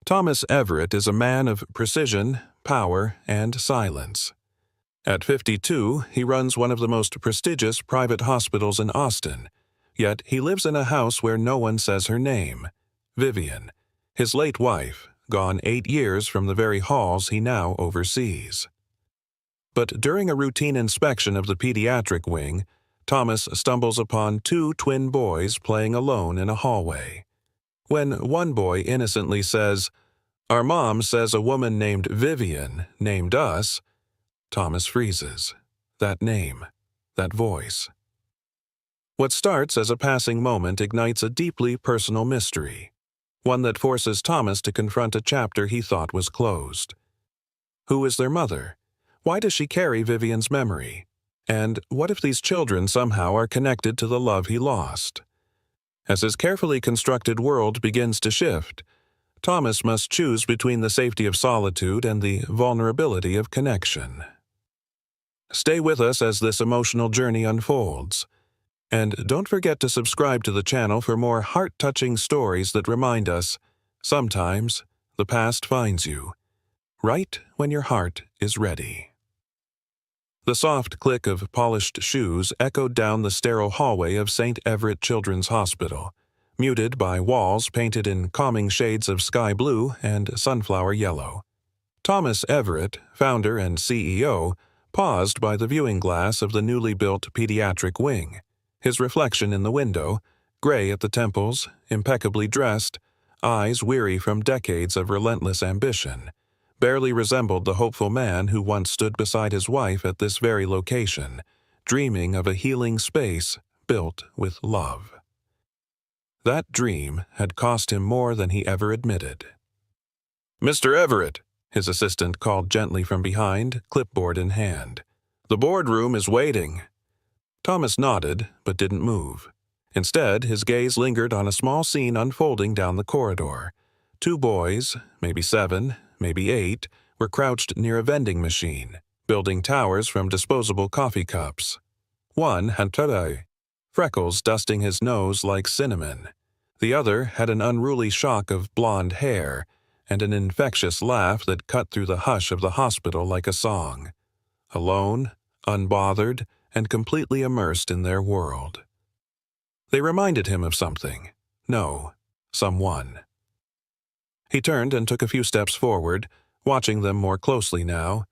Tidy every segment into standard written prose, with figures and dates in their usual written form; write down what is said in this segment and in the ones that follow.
Thomas Everett is a man of precision, power, and silence. At 52, he runs one of the most prestigious private hospitals in Austin, yet he lives in a house where no one says her name, Vivian, his late wife, gone 8 years from the very halls he now oversees. But during a routine inspection of the pediatric wing, Thomas stumbles upon 2 twin boys playing alone in a hallway. When one boy innocently says, "Our mom says a woman named Vivian named us," Thomas freezes. That name, that voice. What starts as a passing moment ignites a deeply personal mystery, one that forces Thomas to confront a chapter he thought was closed. Who is their mother? Why does she carry Vivian's memory? And what if these children somehow are connected to the love he lost? As his carefully constructed world begins to shift, Thomas must choose between the safety of solitude and the vulnerability of connection. Stay with us as this emotional journey unfolds. And don't forget to subscribe to the channel for more heart-touching stories that remind us, sometimes, the past finds you, right when your heart is ready. The soft click of polished shoes echoed down the sterile hallway of St. Everett Children's Hospital, muted by walls painted in calming shades of sky blue and sunflower yellow. Thomas Everett, founder and CEO, paused by the viewing glass of the newly built pediatric wing. His reflection in the window, gray at the temples, impeccably dressed, eyes weary from decades of relentless ambition, barely resembled the hopeful man who once stood beside his wife at this very location, dreaming of a healing space built with love. That dream had cost him more than he ever admitted. "Mr. Everett," his assistant called gently from behind, clipboard in hand. "The boardroom is waiting." Thomas nodded, but didn't move. Instead, his gaze lingered on a small scene unfolding down the corridor. 2 boys, maybe 7, maybe 8, were crouched near a vending machine, building towers from disposable coffee cups. One had freckles dusting his nose like cinnamon. The other had an unruly shock of blonde hair and an infectious laugh that cut through the hush of the hospital like a song. Alone, unbothered, and completely immersed in their world. They reminded him of something. No, someone. He turned and took a few steps forward, watching them more closely now.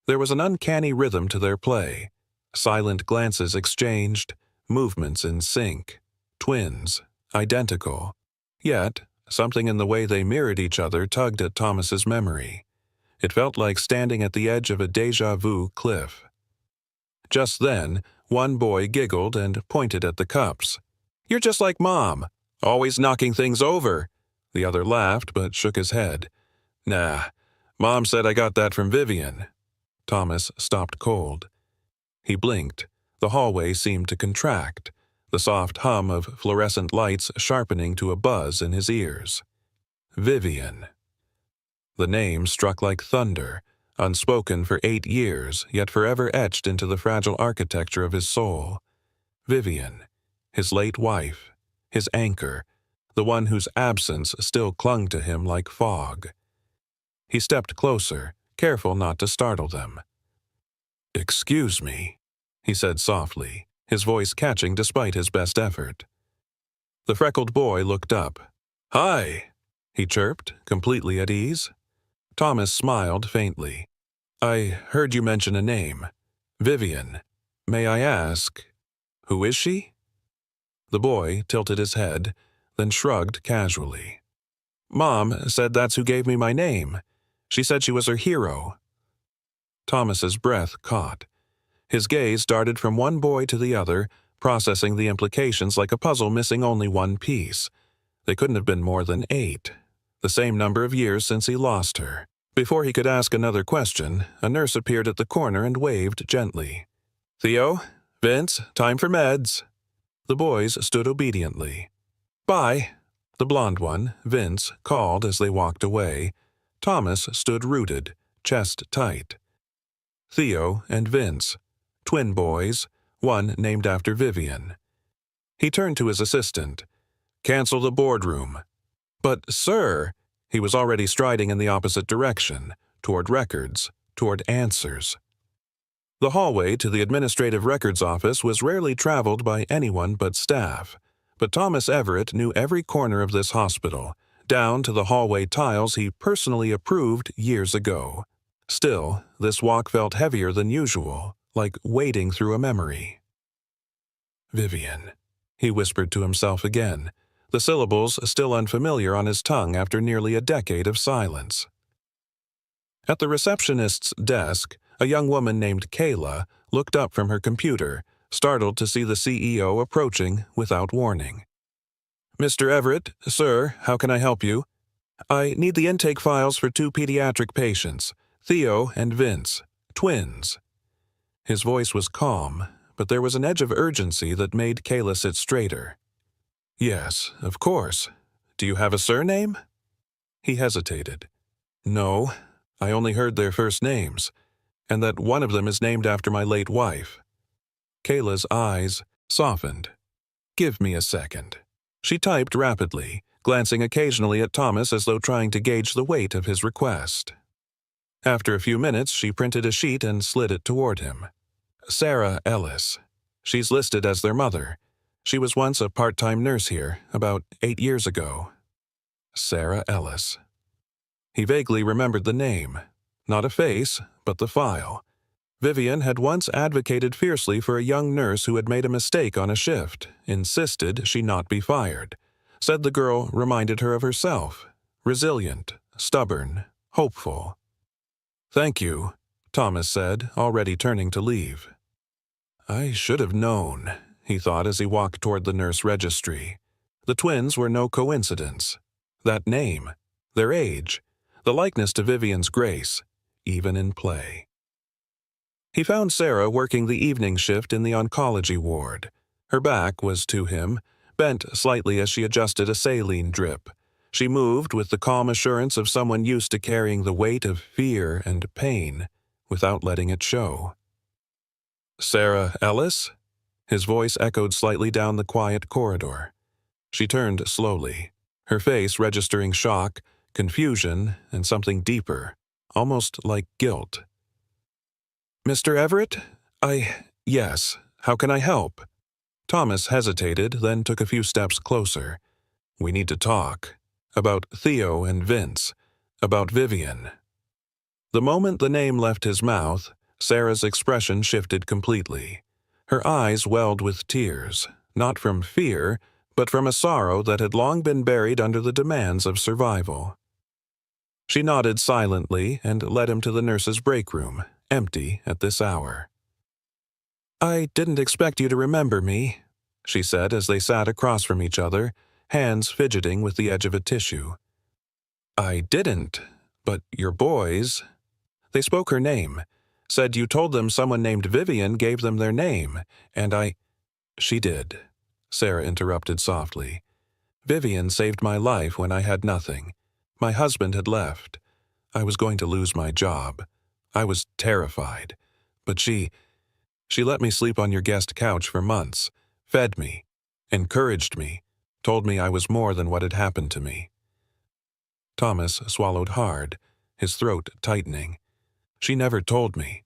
There was an uncanny rhythm to their play. Silent glances exchanged, movements in sync. Twins, identical. Yet, something in the way they mirrored each other tugged at Thomas's memory. It felt like standing at the edge of a déjà vu cliff. Just then, one boy giggled and pointed at the cups. "You're just like Mom, always knocking things over." The other laughed but shook his head. "Nah, Mom said I got that from Vivian." Thomas stopped cold. He blinked. The hallway seemed to contract, the soft hum of fluorescent lights sharpening to a buzz in his ears. Vivian. The name struck like thunder, unspoken for 8 years, yet forever etched into the fragile architecture of his soul. Vivian, his late wife, his anchor, the one whose absence still clung to him like fog. He stepped closer, careful not to startle them. "Excuse me," he said softly, his voice catching despite his best effort. The freckled boy looked up. "Hi," he chirped, completely at ease. Thomas smiled faintly. "I heard you mention a name. Vivian. May I ask, who is she?" The boy tilted his head, then shrugged casually. "Mom said that's who gave me my name. She said she was her hero." Thomas's breath caught. His gaze darted from one boy to the other, processing the implications like a puzzle missing only one piece. They couldn't have been more than 8, the same number of years since he lost her. Before he could ask another question, a nurse appeared at the corner and waved gently. "Theo, Vince, time for meds." The boys stood obediently. "Bye," the blond one, Vince, called as they walked away. Thomas stood rooted, chest tight. Theo and Vince, twin boys, one named after Vivian. He turned to his assistant. "Cancel the boardroom." "But, sir," He was already striding in the opposite direction, toward records, toward answers. The hallway to the administrative records office was rarely traveled by anyone but staff, but Thomas Everett knew every corner of this hospital, down to the hallway tiles he personally approved years ago. Still, this walk felt heavier than usual, like wading through a memory. Vivian, he whispered to himself again, the syllables still unfamiliar on his tongue after nearly a decade of silence. At the receptionist's desk, a young woman named Kayla looked up from her computer, startled to see the CEO approaching without warning. "Mr. Everett, sir, how can I help you? I need the intake files for 2 pediatric patients, Theo and Vince, twins." His voice was calm, but there was an edge of urgency that made Kayla sit straighter. "Yes, of course. Do you have a surname?" He hesitated. "No, I only heard their first names, and that one of them is named after my late wife." Kayla's eyes softened. "Give me a second." She typed rapidly, glancing occasionally at Thomas as though trying to gauge the weight of his request. After a few minutes, she printed a sheet and slid it toward him. "Sarah Ellis. She's listed as their mother. She was once a part-time nurse here, about 8 years ago." Sarah Ellis. He vaguely remembered the name. Not a face, but the file. Vivian had once advocated fiercely for a young nurse who had made a mistake on a shift, insisted she not be fired. Said the girl reminded her of herself. Resilient, stubborn, hopeful. "Thank you," Thomas said, already turning to leave. "I should have known," he thought as he walked toward the nurse registry. The twins were no coincidence. That name, their age, the likeness to Vivian's Grace, even in play. He found Sarah working the evening shift in the oncology ward. Her back was to him, bent slightly as she adjusted a saline drip. She moved with the calm assurance of someone used to carrying the weight of fear and pain without letting it show. "Sarah Ellis?" His voice echoed slightly down the quiet corridor. She turned slowly, her face registering shock, confusion, and something deeper, almost like guilt. "Mr. Everett? Yes. How can I help?" Thomas hesitated, then took a few steps closer. "We need to talk. About Theo and Vince. About Vivian." The moment the name left his mouth, Sarah's expression shifted completely. Her eyes welled with tears, not from fear, but from a sorrow that had long been buried under the demands of survival. She nodded silently and led him to the nurse's break room, empty at this hour. "I didn't expect you to remember me," she said as they sat across from each other, hands fidgeting with the edge of a tissue. "I didn't, but your boys—" They spoke her name, said you told them someone named Vivian gave them their name, and She did, Sarah interrupted softly. "Vivian saved my life when I had nothing. My husband had left. I was going to lose my job. I was terrified. But she let me sleep on your guest couch for months, fed me, encouraged me, told me I was more than what had happened to me." Thomas swallowed hard, his throat tightening. "She never told me.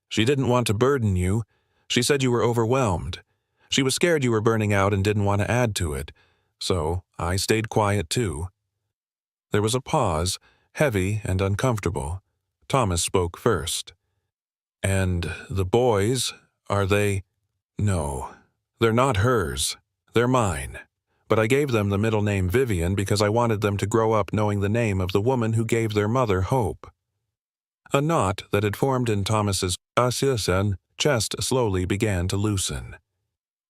She didn't want to burden you. She said you were overwhelmed. She was scared you were burning out and didn't want to add to it. So I stayed quiet too." There was a pause, heavy and uncomfortable. Thomas spoke first. "And the boys, are they—" "No, they're not hers. They're mine. But I gave them the middle name Vivian because I wanted them to grow up knowing the name of the woman who gave their mother hope." A knot that had formed in Thomas's chest slowly began to loosen.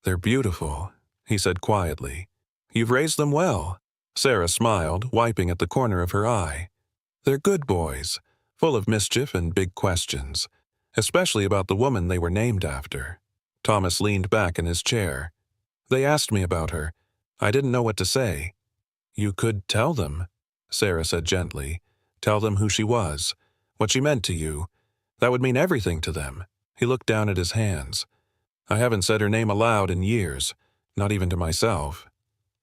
"They're beautiful," he said quietly. "You've raised them well." Sarah smiled, wiping at the corner of her eye. "They're good boys, full of mischief and big questions, especially about the woman they were named after." Thomas leaned back in his chair. "They asked me about her. I didn't know what to say." "You could tell them," Sarah said gently. "Tell them who she was, what she meant to you. That would mean everything to them." He looked down at his hands. "I haven't said her name aloud in years, not even to myself.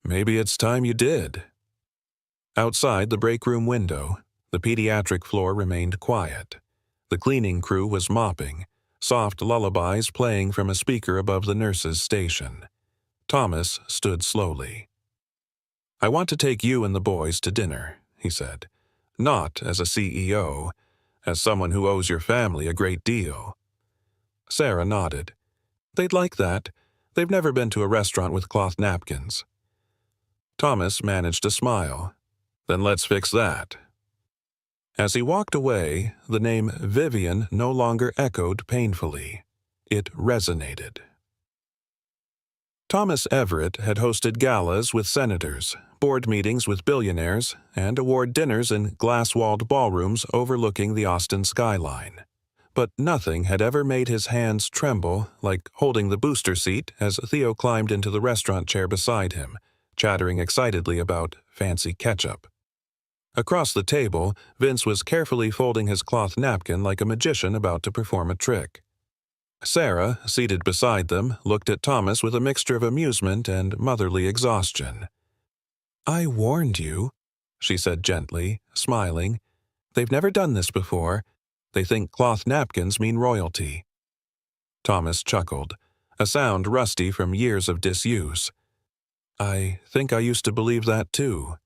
Maybe it's time you did." Outside the break room window, the pediatric floor remained quiet. The cleaning crew was mopping, soft lullabies playing from a speaker above the nurse's station. Thomas stood slowly. "I want to take you and the boys to dinner," he said. "Not as a CEO, as someone who owes your family a great deal." Sarah nodded. "They'd like that. They've never been to a restaurant with cloth napkins." Thomas managed a smile. "Then let's fix that." As he walked away, the name Vivian no longer echoed painfully. It resonated. Thomas Everett had hosted galas with senators, board meetings with billionaires, and award dinners in glass-walled ballrooms overlooking the Austin skyline. But nothing had ever made his hands tremble like holding the booster seat as Theo climbed into the restaurant chair beside him, chattering excitedly about fancy ketchup. Across the table, Vince was carefully folding his cloth napkin like a magician about to perform a trick. Sarah, seated beside them, looked at Thomas with a mixture of amusement and motherly exhaustion. "I warned you," she said gently, smiling. "They've never done this before. They think cloth napkins mean royalty." Thomas chuckled, a sound rusty from years of disuse. "I think I used to believe that too."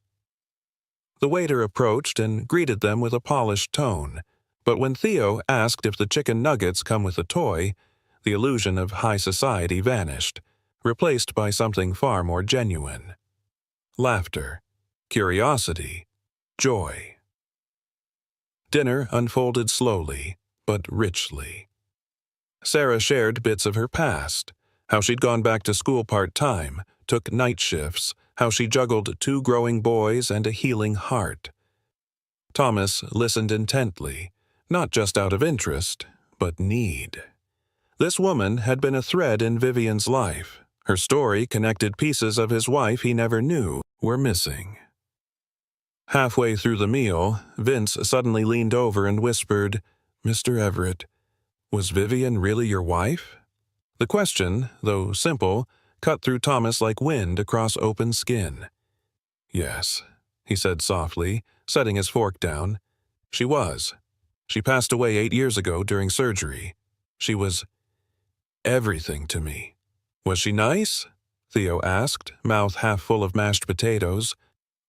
The waiter approached and greeted them with a polished tone, but when Theo asked if the chicken nuggets come with a toy, the illusion of high society vanished, replaced by something far more genuine. Laughter, curiosity, joy. Dinner unfolded slowly, but richly. Sarah shared bits of her past, how she'd gone back to school part-time, took night shifts, how she juggled 2 growing boys and a healing heart. Thomas listened intently, not just out of interest, but need. This woman had been a thread in Vivian's life. Her story connected pieces of his wife he never knew were missing. Halfway through the meal, Vince suddenly leaned over and whispered, "Mr. Everett, was Vivian really your wife?" The question, though simple, cut through Thomas like wind across open skin. "Yes," he said softly, setting his fork down. "She was. She passed away 8 years ago during surgery. She was everything to me." "Was she nice?" Theo asked, mouth half full of mashed potatoes.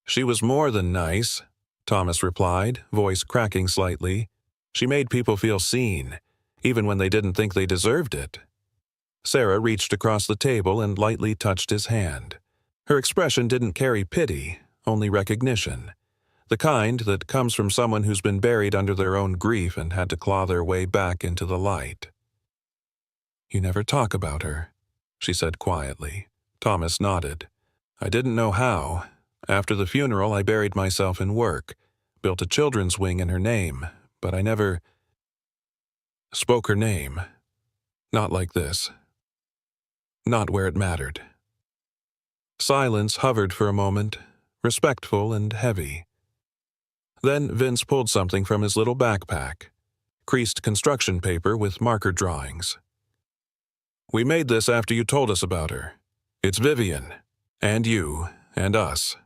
"She was more than nice," Thomas replied, voice cracking slightly. "She made people feel seen, even when they didn't think they deserved it." Sarah reached across the table and lightly touched his hand. Her expression didn't carry pity, only recognition. The kind that comes from someone who's been buried under their own grief and had to claw their way back into the light. "You never talk about her," she said quietly. Thomas nodded. "I didn't know how. After the funeral, I buried myself in work, built a children's wing in her name, but I never spoke her name. Not like this. Not where it mattered." Silence hovered for a moment, respectful and heavy. Then Vince pulled something from his little backpack, creased construction paper with marker drawings. "We made this after you told us about her. It's Vivian, and you, and us."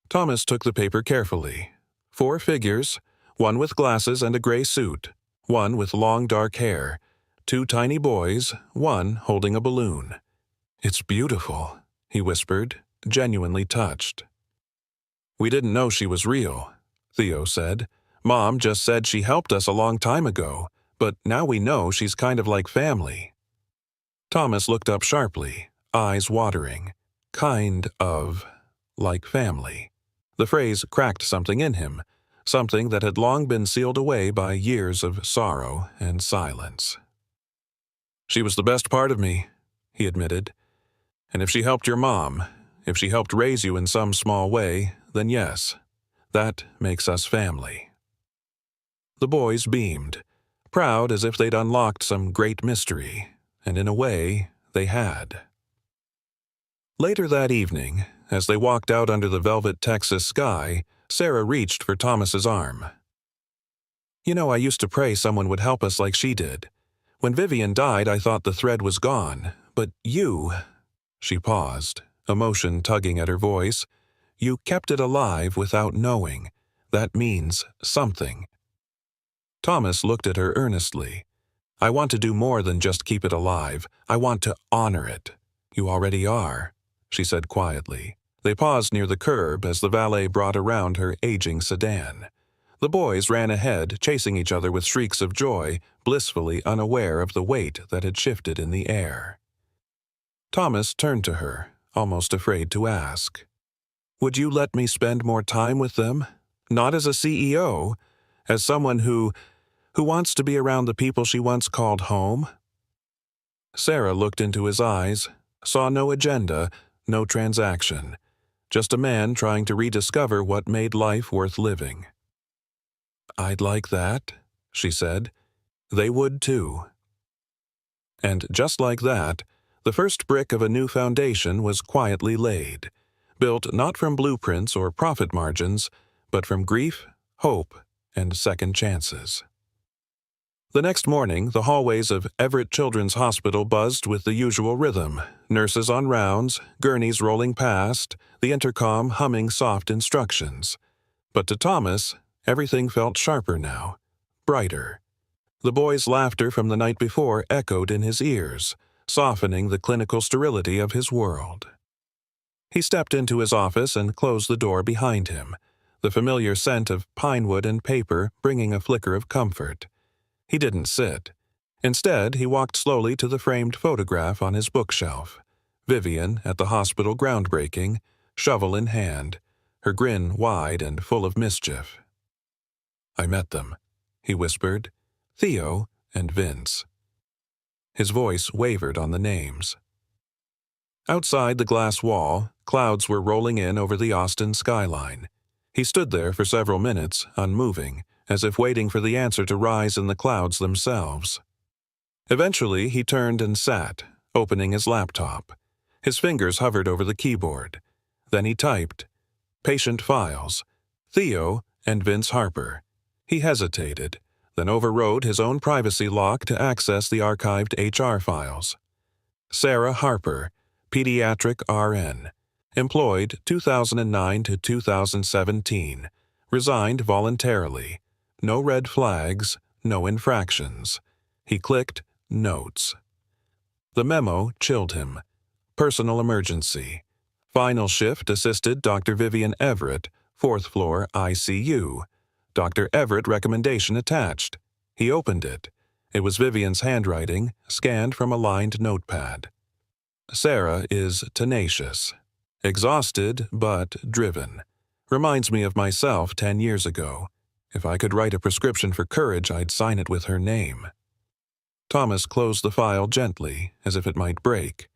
Thomas took the paper carefully. 4 figures, one with glasses and a gray suit, one with long dark hair, 2 tiny boys, one holding a balloon. "It's beautiful," he whispered, genuinely touched. "We didn't know she was real," Theo said. "Mom just said she helped us a long time ago, but now we know she's kind of like family." Thomas looked up sharply, eyes watering. Kind of like family. The phrase cracked something in him, something that had long been sealed away by years of sorrow and silence. "She was the best part of me," he admitted. "And if she helped your mom, if she helped raise you in some small way, then yes, that makes us family." The boys beamed, proud as if they'd unlocked some great mystery, and in a way, they had. Later that evening, as they walked out under the velvet Texas sky, Sarah reached for Thomas's arm. "You know, I used to pray someone would help us like she did. When Vivian died, I thought the thread was gone, but you—" She paused, emotion tugging at her voice. You kept it alive without knowing. That means something. Thomas looked at her earnestly. I want to do more than just keep it alive. I want to honor it. You already are, she said quietly. They paused near the curb as the valet brought around her aging sedan. The boys ran ahead, chasing each other with shrieks of joy, blissfully unaware of the weight that had shifted in the air. Thomas turned to her, almost afraid to ask. Would you let me spend more time with them? Not as a CEO, as someone who wants to be around the people she once called home? Sarah looked into his eyes, saw no agenda, no transaction, just a man trying to rediscover what made life worth living. I'd like that, she said. They would too. And just like that, the first brick of a new foundation was quietly laid, built not from blueprints or profit margins, but from grief, hope, and second chances. The next morning, the hallways of Everett Children's Hospital buzzed with the usual rhythm, nurses on rounds, gurneys rolling past, the intercom humming soft instructions. But to Thomas, everything felt sharper now, brighter. The boys' laughter from the night before echoed in his ears, softening the clinical sterility of his world. He stepped into his office and closed the door behind him, the familiar scent of pine wood and paper bringing a flicker of comfort. He didn't sit. Instead, he walked slowly to the framed photograph on his bookshelf. Vivian at the hospital groundbreaking, shovel in hand, her grin wide and full of mischief. I met them, he whispered. Theo and Vince. His voice wavered on the names. Outside the glass wall, clouds were rolling in over the Austin skyline. He stood there for several minutes, unmoving, as if waiting for the answer to rise in the clouds themselves. Eventually, he turned and sat, opening his laptop. His fingers hovered over the keyboard. Then he typed, Patient Files, Theo and Vince Harper. He hesitated, then overrode his own privacy lock to access the archived HR files. Sarah Harper, Pediatric RN. Employed 2009 to 2017. Resigned voluntarily. No red flags, no infractions. He clicked Notes. The memo chilled him. Personal emergency. Final shift assisted Dr. Vivian Everett, 4th floor ICU. Dr. Everett recommendation attached. He opened it. It was Vivian's handwriting, scanned from a lined notepad. Sarah is tenacious. Exhausted, but driven. Reminds me of myself 10 years ago. If I could write a prescription for courage, I'd sign it with her name. Thomas closed the file gently, as if it might break.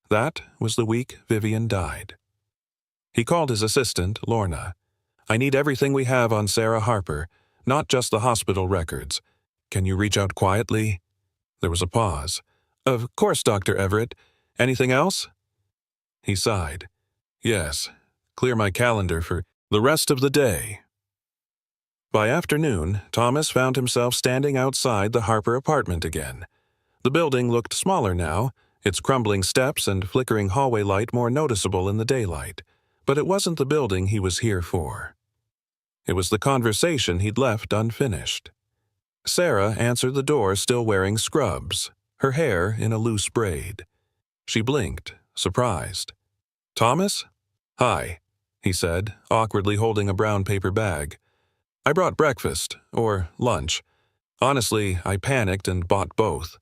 That was the week Vivian died. He called his assistant, Lorna. I need everything we have on Sarah Harper, not just the hospital records. Can you reach out quietly? There was a pause. Of course, Dr. Everett. Anything else? He sighed. Yes. Clear my calendar for the rest of the day. By afternoon, Thomas found himself standing outside the Harper apartment again. The building looked smaller now, its crumbling steps and flickering hallway light more noticeable in the daylight. But it wasn't the building he was here for. It was the conversation he'd left unfinished. Sarah answered the door still wearing scrubs, her hair in a loose braid. She blinked, surprised. Thomas? Hi, he said, awkwardly holding a brown paper bag. I brought breakfast, or lunch. Honestly, I panicked and bought both.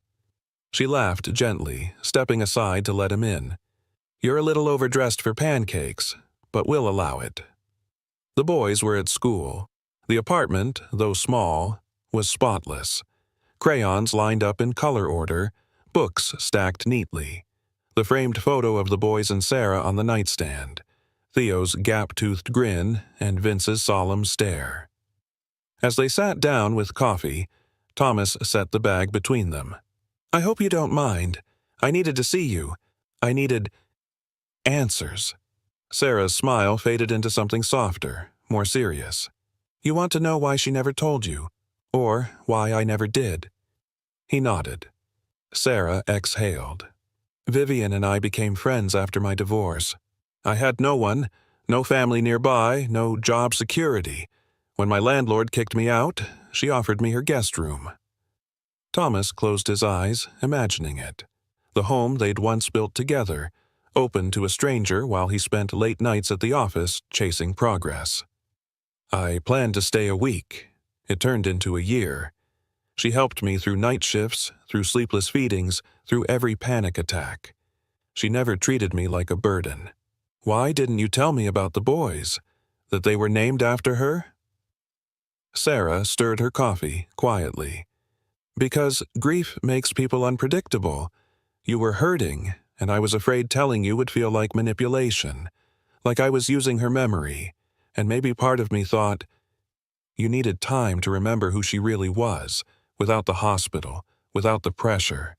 She laughed gently, stepping aside to let him in. You're a little overdressed for pancakes, but we'll allow it. The boys were at school. The apartment, though small, was spotless. Crayons lined up in color order, books stacked neatly. The framed photo of the boys and Sarah on the nightstand. Theo's gap-toothed grin and Vince's solemn stare. As they sat down with coffee, Thomas set the bag between them. I hope you don't mind. I needed to see you. I needed answers. Sarah's smile faded into something softer, more serious. You want to know why she never told you? Or why I never did? He nodded. Sarah exhaled. Vivian and I became friends after my divorce. I had no one, No family nearby, no job security. When my landlord kicked me out, she offered me her guest room. Thomas closed his eyes, imagining it. The home they'd once built together, open to a stranger while he spent late nights at the office chasing progress. I planned to stay a week. It turned into a year. She helped me through night shifts, through sleepless feedings, through every panic attack. She never treated me like a burden. Why didn't you tell me about the boys? That they were named after her? Sarah stirred her coffee quietly. Because grief makes people unpredictable. You were hurting, and I was afraid telling you would feel like manipulation, like I was using her memory, and maybe part of me thought, you needed time to remember who she really was, without the hospital, without the pressure.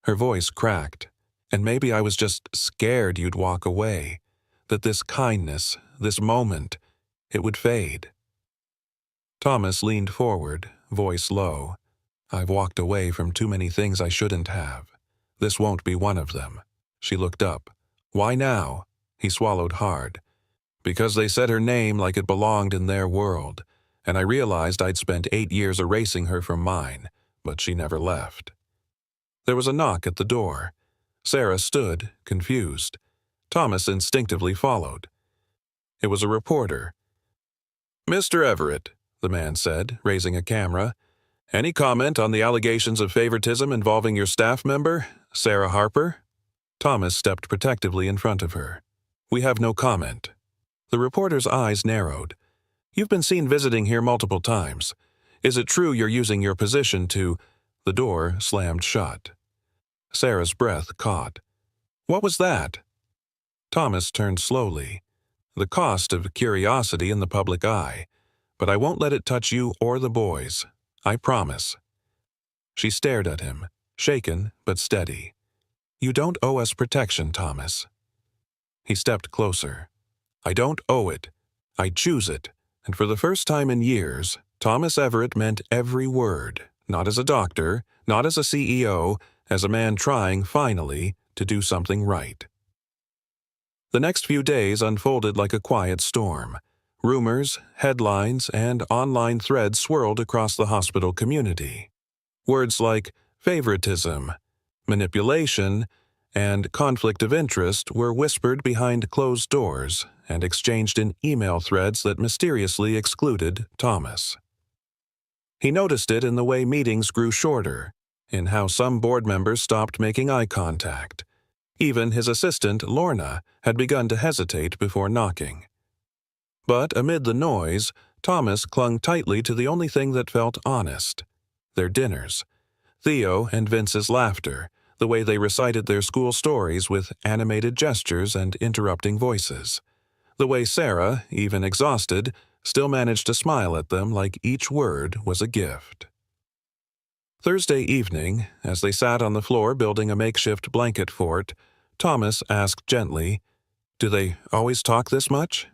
Her voice cracked, and maybe I was just scared you'd walk away, that this kindness, this moment, it would fade. Thomas leaned forward, voice low. I've walked away from too many things I shouldn't have. This won't be one of them. She looked up. Why now? He swallowed hard. Because they said her name like it belonged in their world, and I realized I'd spent 8 years erasing her from mine, but she never left. There was a knock at the door. Sarah stood, confused. Thomas instinctively followed. It was a reporter. Mr. Everett, the man said, raising a camera. Any comment on the allegations of favoritism involving your staff member, Sarah Harper? Thomas stepped protectively in front of her. We have no comment. The reporter's eyes narrowed. You've been seen visiting here multiple times. Is it true you're using your position to... The door slammed shut. Sarah's breath caught. What was that? Thomas turned slowly. The cost of curiosity in the public eye. But I won't let it touch you or the boys. I promise. She stared at him, shaken but steady. You don't owe us protection, Thomas. He stepped closer. I don't owe it. I choose it. And for the first time in years, Thomas Everett meant every word, not as a doctor, not as a CEO, as a man trying, finally, to do something right. The next few days unfolded like a quiet storm. Rumors, headlines, and online threads swirled across the hospital community. Words like favoritism, manipulation, and conflict of interest were whispered behind closed doors and exchanged in email threads that mysteriously excluded Thomas. He noticed it in the way meetings grew shorter, in how some board members stopped making eye contact. Even his assistant, Lorna, had begun to hesitate before knocking. But amid the noise, Thomas clung tightly to the only thing that felt honest: their dinners. Theo and Vince's laughter, the way they recited their school stories with animated gestures and interrupting voices. The way Sarah, even exhausted, still managed to smile at them like each word was a gift. Thursday evening, as they sat on the floor building a makeshift blanket fort, Thomas asked gently, Do they always talk this much?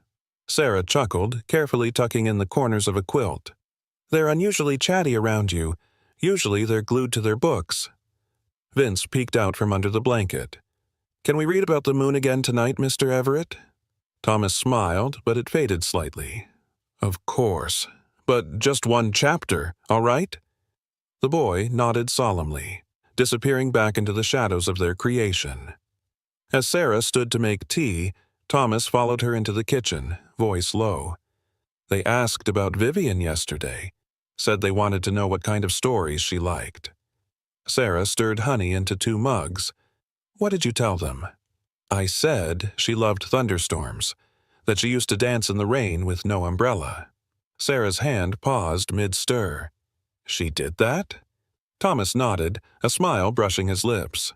Sarah chuckled, carefully tucking in the corners of a quilt. They're unusually chatty around you. Usually they're glued to their books. Vince peeked out from under the blanket. Can we read about the moon again tonight, Mr. Everett? Thomas smiled, but it faded slightly. Of course. But just one chapter, all right? The boy nodded solemnly, disappearing back into the shadows of their creation. As Sarah stood to make tea, Thomas followed her into the kitchen, voice low. They asked about Vivian yesterday. Said they wanted to know what kind of stories she liked. Sarah stirred honey into 2 mugs. What did you tell them? I said she loved thunderstorms, that she used to dance in the rain with no umbrella. Sarah's hand paused mid-stir. She did that? Thomas nodded, a smile brushing his lips.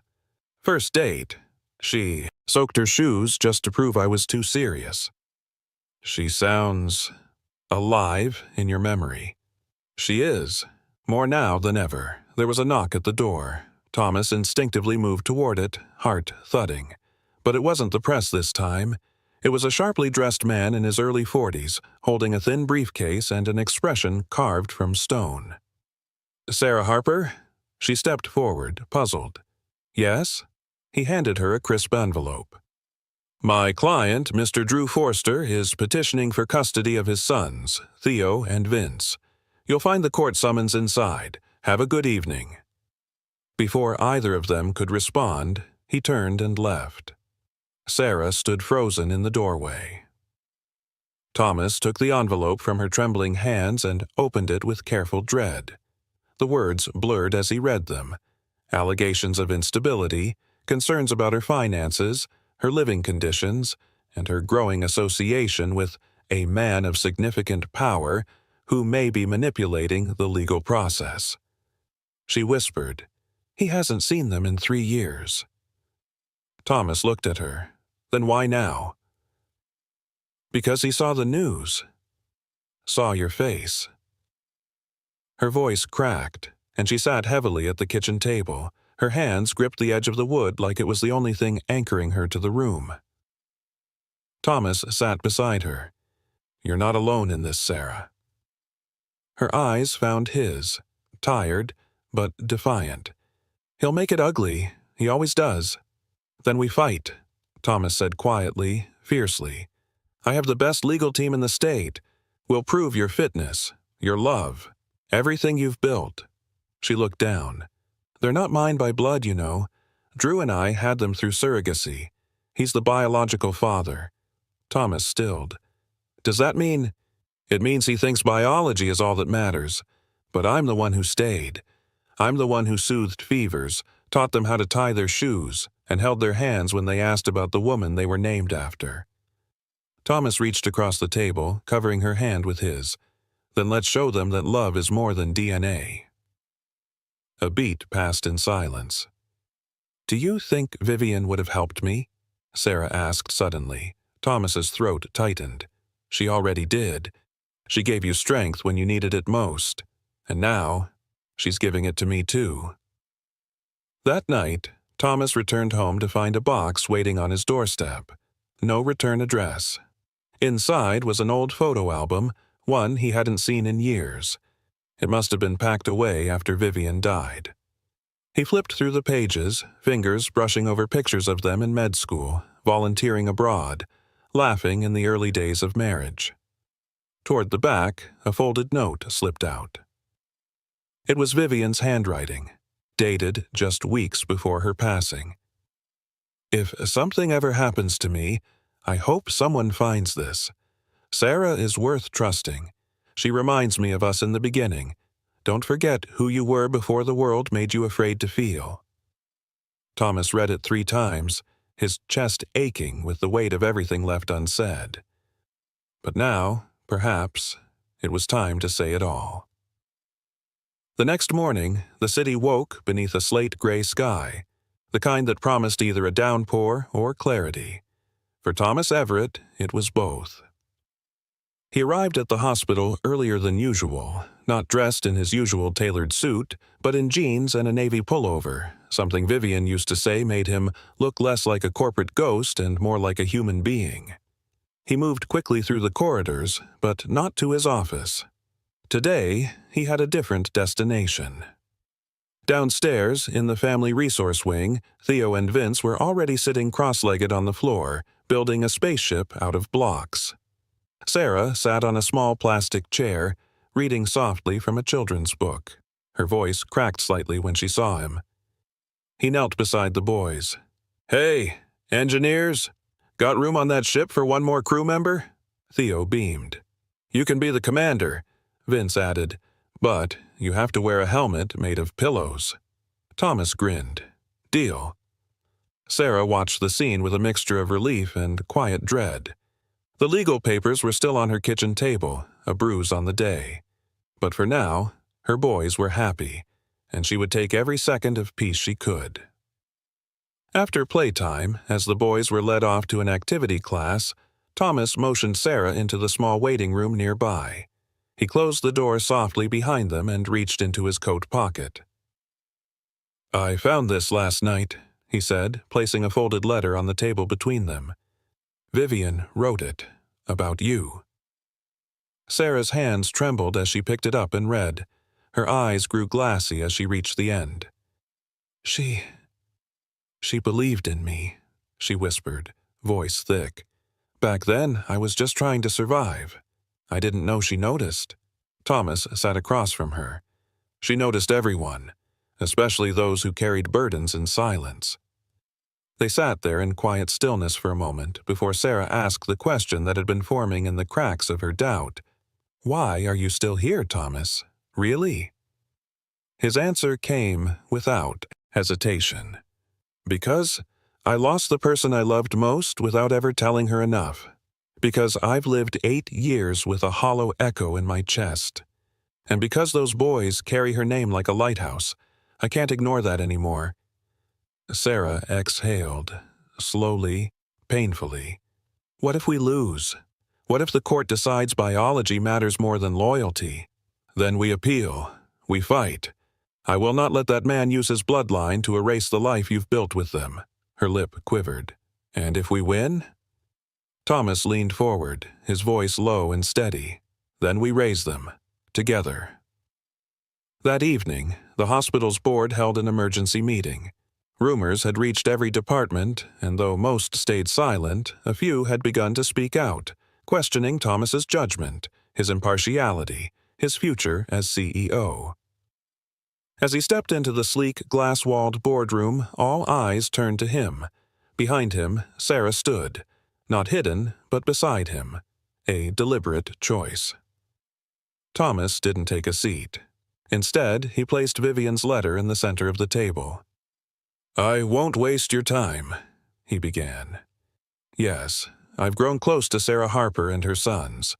First date. She soaked her shoes just to prove I was too serious. She sounds alive in your memory. She is. More now than ever. There was a knock at the door. Thomas instinctively moved toward it, heart thudding. But it wasn't the press this time. It was a sharply dressed man in his early 40s, holding a thin briefcase and an expression carved from stone. Sarah Harper? She stepped forward, puzzled. Yes? He handed her a crisp envelope. My client, Mr. Drew Forster, is petitioning for custody of his sons, Theo and Vince. You'll find the court summons inside. Have a good evening." Before either of them could respond, he turned and left. Sarah stood frozen in the doorway. Thomas took the envelope from her trembling hands and opened it with careful dread. The words blurred as he read them. Allegations of instability, concerns about her finances, her living conditions, and her growing association with a man of significant power who may be manipulating the legal process. She whispered, "He hasn't seen them in 3 years." Thomas looked at her. "Then why now?" "Because he saw the news. Saw your face." Her voice cracked, and she sat heavily at the kitchen table. Her hands gripped the edge of the wood like it was the only thing anchoring her to the room. Thomas sat beside her. "You're not alone in this, Sarah." Her eyes found his, tired, but defiant. "He'll make it ugly. He always does." "Then we fight," Thomas said quietly, fiercely. "I have the best legal team in the state. We'll prove your fitness, your love, everything you've built." She looked down. "They're not mine by blood, you know. Drew and I had them through surrogacy. He's the biological father." Thomas stilled. "Does that mean—" "It means he thinks biology is all that matters. But I'm the one who stayed. I'm the one who soothed fevers, taught them how to tie their shoes, and held their hands when they asked about the woman they were named after." Thomas reached across the table, covering her hand with his. "Then let's show them that love is more than DNA." A beat passed in silence. "Do you think Vivian would have helped me?" Sarah asked suddenly. Thomas's throat tightened. "She already did. She gave you strength when you needed it most. And now, she's giving it to me too." That night, Thomas returned home to find a box waiting on his doorstep. No return address. Inside was an old photo album, one he hadn't seen in years. It must have been packed away after Vivian died. He flipped through the pages, fingers brushing over pictures of them in med school, volunteering abroad, laughing in the early days of marriage. Toward the back, a folded note slipped out. It was Vivian's handwriting, dated just weeks before her passing. "If something ever happens to me, I hope someone finds this. Sarah is worth trusting. She reminds me of us in the beginning. Don't forget who you were before the world made you afraid to feel." Thomas read it 3 times, his chest aching with the weight of everything left unsaid. But now, perhaps, it was time to say it all. The next morning, the city woke beneath a slate-gray sky, the kind that promised either a downpour or clarity. For Thomas Everett, it was both. He arrived at the hospital earlier than usual, not dressed in his usual tailored suit, but in jeans and a navy pullover, something Vivian used to say made him look less like a corporate ghost and more like a human being. He moved quickly through the corridors, but not to his office. Today, he had a different destination. Downstairs, in the family resource wing, Theo and Vince were already sitting cross-legged on the floor, building a spaceship out of blocks. Sarah sat on a small plastic chair, reading softly from a children's book. Her voice cracked slightly when she saw him. He knelt beside the boys. "Hey, engineers, got room on that ship for one more crew member?" Theo beamed. "You can be the commander," Vince added, "but you have to wear a helmet made of pillows." Thomas grinned. "Deal." Sarah watched the scene with a mixture of relief and quiet dread. The legal papers were still on her kitchen table, a bruise on the day. But for now, her boys were happy, and she would take every second of peace she could. After playtime, as the boys were led off to an activity class, Thomas motioned Sarah into the small waiting room nearby. He closed the door softly behind them and reached into his coat pocket. "I found this last night," he said, placing a folded letter on the table between them. "Vivian wrote it, about you." Sarah's hands trembled as she picked it up and read. Her eyes grew glassy as she reached the end. She believed in me," she whispered, voice thick. "Back then, I was just trying to survive. I didn't know she noticed." Thomas sat across from her. She noticed everyone, especially those who carried burdens in silence. They sat there in quiet stillness for a moment before Sarah asked the question that had been forming in the cracks of her doubt. "Why are you still here, Thomas? Really?" His answer came without hesitation. "Because I lost the person I loved most without ever telling her enough. Because I've lived 8 years with a hollow echo in my chest. And because those boys carry her name like a lighthouse, I can't ignore that anymore." Sarah exhaled, slowly, painfully. "What if we lose? What if the court decides biology matters more than loyalty? Then we appeal. We fight. I will not let that man use his bloodline to erase the life you've built with them." Her lip quivered. "And if we win?" Thomas leaned forward, his voice low and steady. "Then we raise them. Together." That evening, the hospital's board held an emergency meeting. Rumors had reached every department, and though most stayed silent, a few had begun to speak out, questioning Thomas's judgment, his impartiality, his future as CEO. As he stepped into the sleek, glass-walled boardroom, all eyes turned to him. Behind him, Sarah stood, not hidden, but beside him, a deliberate choice. Thomas didn't take a seat. Instead, he placed Vivian's letter in the center of the table. "I won't waste your time," he began. "Yes, I've grown close to Sarah Harper and her sons.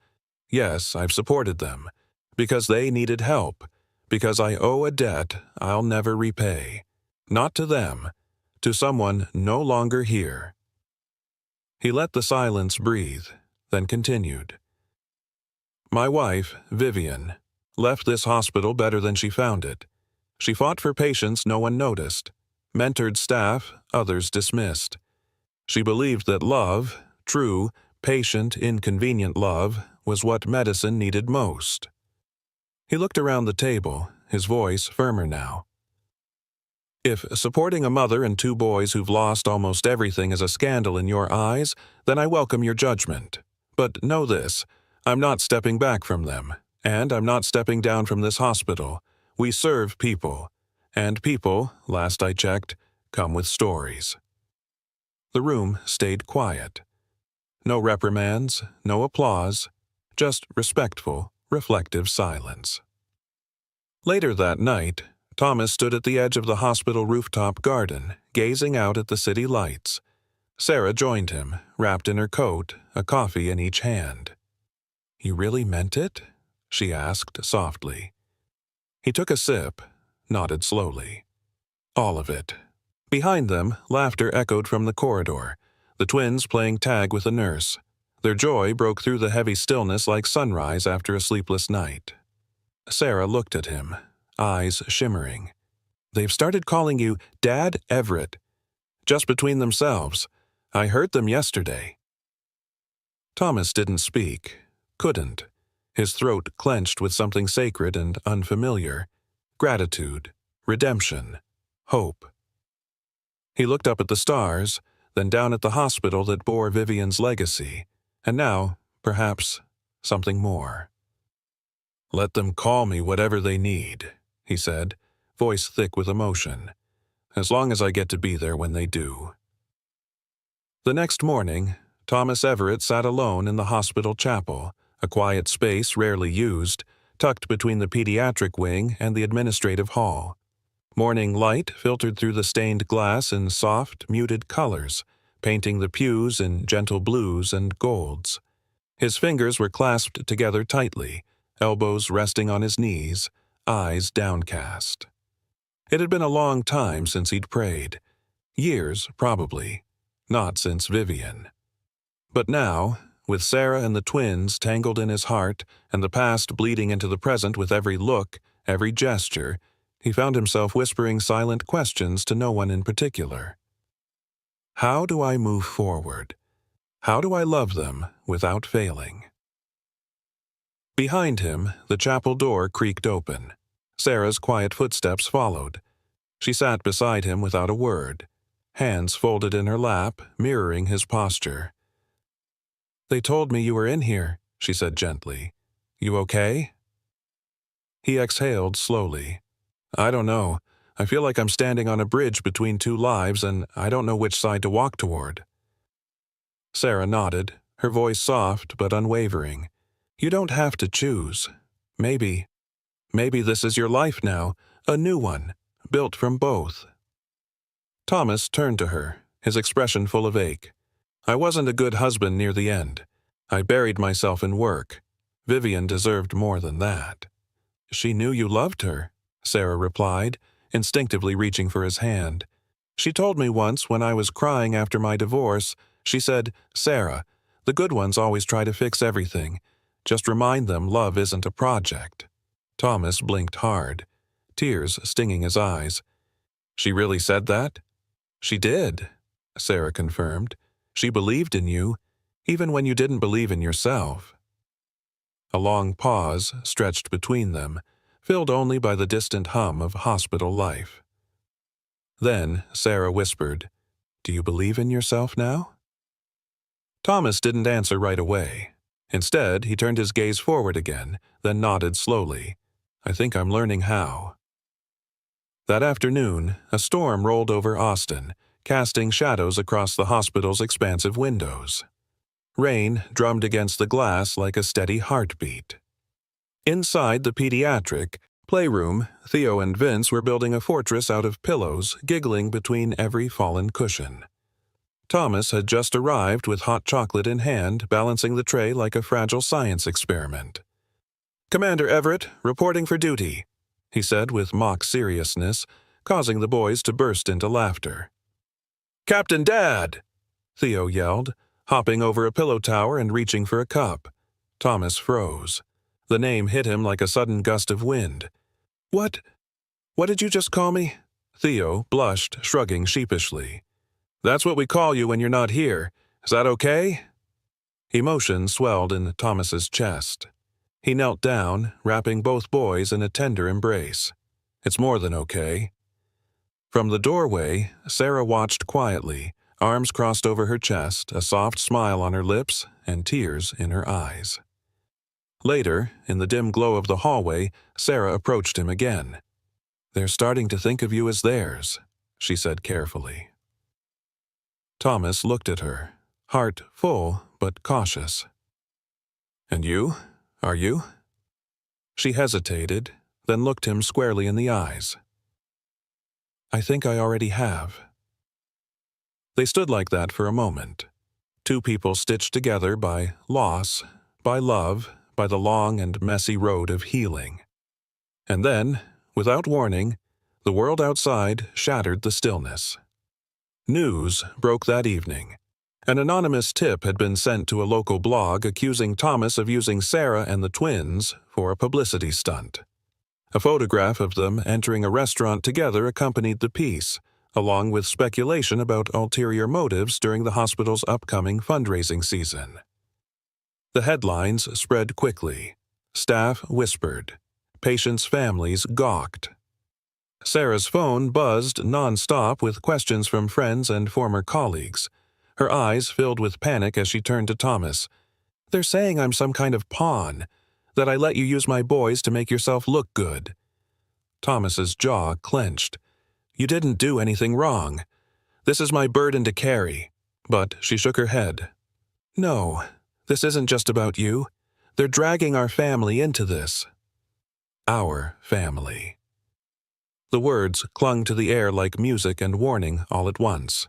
Yes, I've supported them, because they needed help, because I owe a debt I'll never repay. Not to them, to someone no longer here." He let the silence breathe, then continued. "My wife, Vivian, left this hospital better than she found it. She fought for patients no one noticed, mentored staff others dismissed. She believed that love, true, patient, inconvenient love, was what medicine needed most." He looked around the table, his voice firmer now. "If supporting a mother and 2 boys who've lost almost everything is a scandal in your eyes, then I welcome your judgment. But know this, I'm not stepping back from them, and I'm not stepping down from this hospital. We serve people, and people, last I checked, come with stories." The room stayed quiet. No reprimands, no applause, just respectful, reflective silence. Later that night, Thomas stood at the edge of the hospital rooftop garden, gazing out at the city lights. Sarah joined him, wrapped in her coat, a coffee in each hand. "You really meant it?" she asked softly. He took a sip, nodded slowly. "All of it." Behind them, laughter echoed from the corridor, the twins playing tag with a nurse. Their joy broke through the heavy stillness like sunrise after a sleepless night. Sarah looked at him, eyes shimmering. "They've started calling you Dad Everett. Just between themselves. I heard them yesterday." Thomas didn't speak, couldn't. His throat clenched with something sacred and unfamiliar. Gratitude, redemption, hope. He looked up at the stars, then down at the hospital that bore Vivian's legacy, and now, perhaps, something more. "Let them call me whatever they need," he said, voice thick with emotion, "as long as I get to be there when they do." The next morning, Thomas Everett sat alone in the hospital chapel, a quiet space rarely used, tucked between the pediatric wing and the administrative hall. Morning light filtered through the stained glass in soft, muted colors, painting the pews in gentle blues and golds. His fingers were clasped together tightly, elbows resting on his knees, eyes downcast. It had been a long time since he'd prayed. Years, probably. Not since Vivian. But now, with Sarah and the twins tangled in his heart and the past bleeding into the present with every look, every gesture, he found himself whispering silent questions to no one in particular. How do I move forward? How do I love them without failing? Behind him, the chapel door creaked open. Sarah's quiet footsteps followed. She sat beside him without a word. hands folded in her lap, mirroring his posture. "They told me you were in here," she said gently. "You okay?" He exhaled slowly. "I don't know. I feel like I'm standing on a bridge between two lives, and I don't know which side to walk toward." Sarah nodded, her voice soft but unwavering. "You don't have to choose. Maybe this is your life now, a new one, built from both." Thomas turned to her, his expression full of ache. "I wasn't a good husband near the end. I buried myself in work. Vivian deserved more than that." "She knew you loved her," Sarah replied, instinctively reaching for his hand. "She told me once when I was crying after my divorce, she said, 'Sarah, the good ones always try to fix everything. Just remind them love isn't a project.'" Thomas blinked hard, tears stinging his eyes. "She really said that?" "She did," Sarah confirmed. "She believed in you, even when you didn't believe in yourself." A long pause stretched between them, filled only by the distant hum of hospital life. Then Sarah whispered, "Do you believe in yourself now?" Thomas didn't answer right away. Instead, he turned his gaze forward again, then nodded slowly. "I think I'm learning how." That afternoon, a storm rolled over Austin, casting shadows across the hospital's expansive windows. Rain drummed against the glass like a steady heartbeat. Inside the pediatric playroom, Theo and Vince were building a fortress out of pillows, giggling between every fallen cushion. Thomas had just arrived with hot chocolate in hand, balancing the tray like a fragile science experiment. "Commander Everett, reporting for duty," he said with mock seriousness, causing the boys to burst into laughter. "Captain Dad!" Theo yelled, hopping over a pillow tower and reaching for a cup. Thomas froze. The name hit him like a sudden gust of wind. What did you just call me?" Theo blushed, shrugging sheepishly. "That's what we call you when you're not here. Is that okay?" Emotion swelled in Thomas's chest. He knelt down, wrapping both boys in a tender embrace. "It's more than okay." From the doorway, Sarah watched quietly, arms crossed over her chest, a soft smile on her lips, and tears in her eyes. Later, in the dim glow of the hallway, Sarah approached him again. "They're starting to think of you as theirs," she said carefully. Thomas looked at her, heart full but cautious. "And you? Are you?" She hesitated, then looked him squarely in the eyes. "I think I already have." They stood like that for a moment. Two people stitched together by loss, by love, by the long and messy road of healing. And then, without warning, the world outside shattered the stillness. News broke that evening. An anonymous tip had been sent to a local blog accusing Thomas of using Sarah and the twins for a publicity stunt. A photograph of them entering a restaurant together accompanied the piece, along with speculation about ulterior motives during the hospital's upcoming fundraising season. The headlines spread quickly. Staff whispered. Patients' families gawked. Sarah's phone buzzed non-stop with questions from friends and former colleagues. Her eyes filled with panic as she turned to Thomas. "They're saying I'm some kind of pawn, that I let you use my boys to make yourself look good." Thomas's jaw clenched. "You didn't do anything wrong. This is my burden to carry." But she shook her head. "No, this isn't just about you. They're dragging our family into this." Our family. The words clung to the air like music and warning all at once.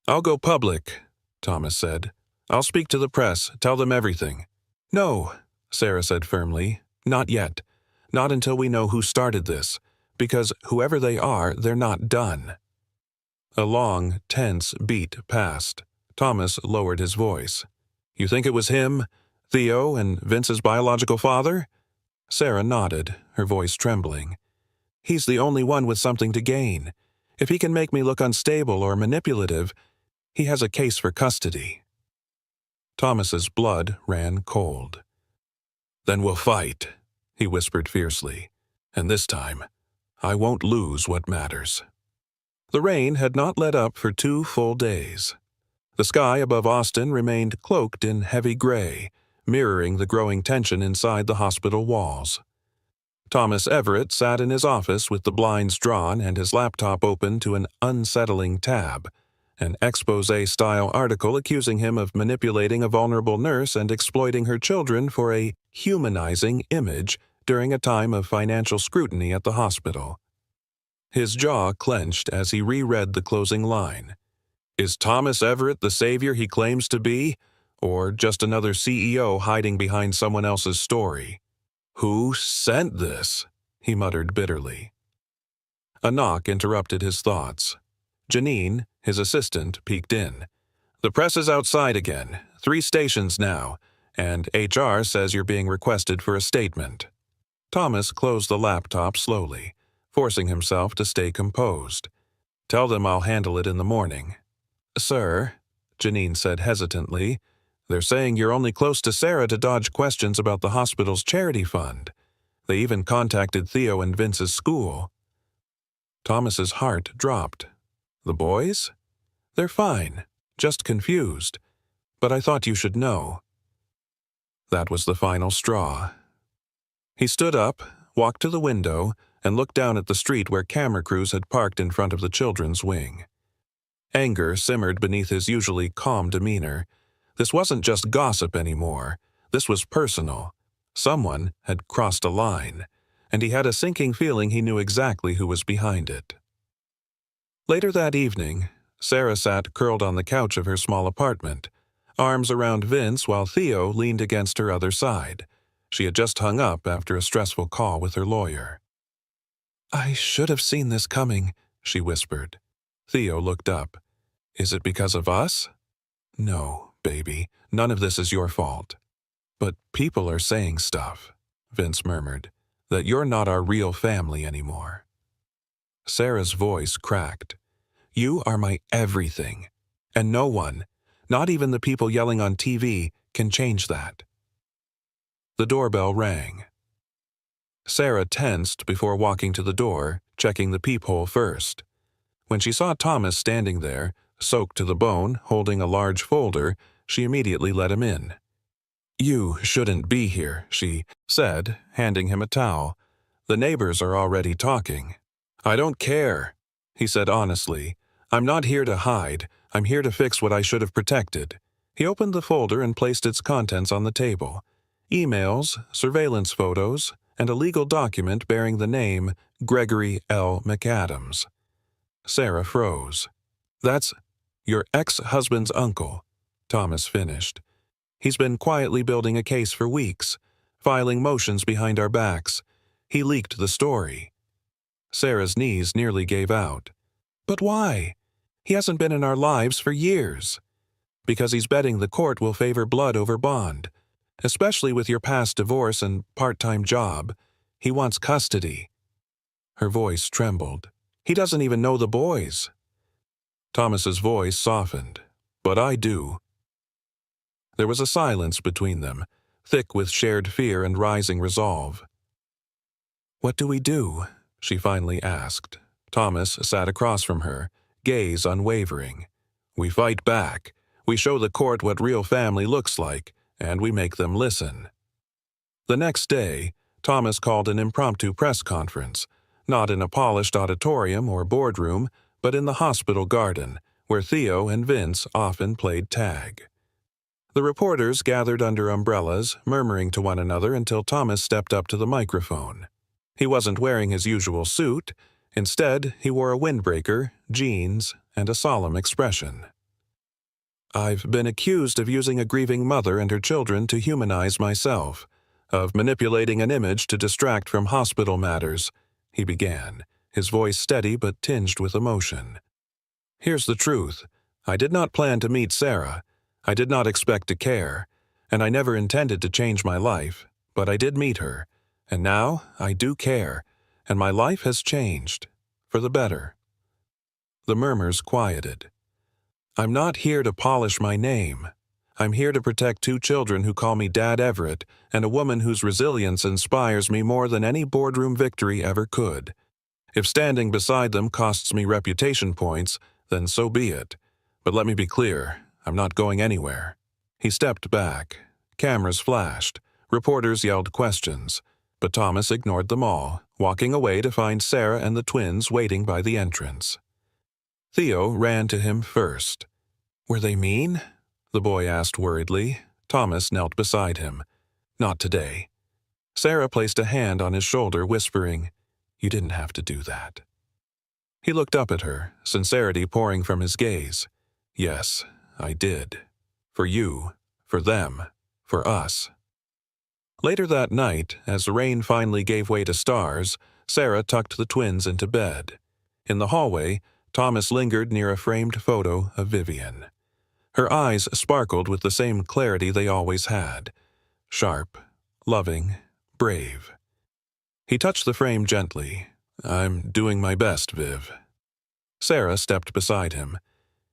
"I'll go public," Thomas said. "I'll speak to the press, tell them everything." "No," Sarah said firmly. "Not yet. Not until we know who started this. Because whoever they are, they're not done." A long, tense beat passed. Thomas lowered his voice. "You think it was him? Theo and Vince's biological father?" Sarah nodded, her voice trembling. "He's the only one with something to gain. If he can make me look unstable or manipulative, he has a case for custody." Thomas's blood ran cold. "Then we'll fight," he whispered fiercely. "And this time, I won't lose what matters." The rain had not let up for 2 full days. The sky above Austin remained cloaked in heavy gray, mirroring the growing tension inside the hospital walls. Thomas Everett sat in his office with the blinds drawn and his laptop open to an unsettling tab, an expose-style article accusing him of manipulating a vulnerable nurse and exploiting her children for a humanizing image during a time of financial scrutiny at the hospital. His jaw clenched as he reread the closing line. Is Thomas Everett the savior he claims to be, or just another CEO hiding behind someone else's story? Who sent this? He muttered bitterly. A knock interrupted his thoughts. Janine, his assistant, peeked in. The press is outside again, 3 stations now, and HR says you're being requested for a statement. Thomas closed the laptop slowly, forcing himself to stay composed. Tell them I'll handle it in the morning. Sir, Janine said hesitantly, they're saying you're only close to Sarah to dodge questions about the hospital's charity fund. They even contacted Theo and Vince's school. Thomas's heart dropped. The boys? They're fine, just confused. But I thought you should know. That was the final straw. He stood up, walked to the window, and looked down at the street where camera crews had parked in front of the children's wing. Anger simmered beneath his usually calm demeanor. This wasn't just gossip anymore. This was personal. Someone had crossed a line, and he had a sinking feeling he knew exactly who was behind it. Later that evening, Sarah sat curled on the couch of her small apartment, arms around Vince while Theo leaned against her other side. She had just hung up after a stressful call with her lawyer. I should have seen this coming, she whispered. Theo looked up. Is it because of us? No, baby, none of this is your fault. But people are saying stuff, Vince murmured, that you're not our real family anymore. Sarah's voice cracked. You are my everything, and no one, not even the people yelling on TV, can change that. The doorbell rang. Sarah tensed before walking to the door, checking the peephole first. When she saw Thomas standing there, soaked to the bone, holding a large folder, she immediately let him in. You shouldn't be here, she said, handing him a towel. The neighbors are already talking. I don't care, he said honestly. I'm not here to hide. I'm here to fix what I should have protected. He opened the folder and placed its contents on the table. Emails, surveillance photos, and a legal document bearing the name Gregory L. McAdams. Sarah froze. That's your ex-husband's uncle, Thomas finished. He's been quietly building a case for weeks, filing motions behind our backs. He leaked the story. Sarah's knees nearly gave out. But why? He hasn't been in our lives for years. Because he's betting the court will favor blood over bond. Especially with your past divorce and part-time job. He wants custody. Her voice trembled. He doesn't even know the boys. Thomas's voice softened. But I do. There was a silence between them, thick with shared fear and rising resolve. What do we do? She finally asked. Thomas sat across from her, gaze unwavering. We fight back. We show the court what real family looks like, and we make them listen. The next day, Thomas called an impromptu press conference, not in a polished auditorium or boardroom, but in the hospital garden, where Theo and Vince often played tag. The reporters gathered under umbrellas, murmuring to one another until Thomas stepped up to the microphone. He wasn't wearing his usual suit. Instead, he wore a windbreaker, jeans, and a solemn expression. I've been accused of using a grieving mother and her children to humanize myself, of manipulating an image to distract from hospital matters, he began, his voice steady but tinged with emotion. Here's the truth. I did not plan to meet Sarah. I did not expect to care, and I never intended to change my life, but I did meet her, and now I do care, and my life has changed, for the better. The murmurs quieted. I'm not here to polish my name. I'm here to protect 2 children who call me Dad Everett and a woman whose resilience inspires me more than any boardroom victory ever could. If standing beside them costs me reputation points, then so be it. But let me be clear, I'm not going anywhere." He stepped back. Cameras flashed. Reporters yelled questions. But Thomas ignored them all, walking away to find Sarah and the twins waiting by the entrance. Theo ran to him first. "Were they mean?" the boy asked worriedly. Thomas knelt beside him. "Not today." Sarah placed a hand on his shoulder, whispering, "You didn't have to do that." He looked up at her, sincerity pouring from his gaze. "Yes, I did. For you, for them, for us." Later that night, as the rain finally gave way to stars, Sarah tucked the twins into bed. In the hallway, Thomas lingered near a framed photo of Vivian. Her eyes sparkled with the same clarity they always had. Sharp, loving, brave. He touched the frame gently. "I'm doing my best, Viv." Sarah stepped beside him.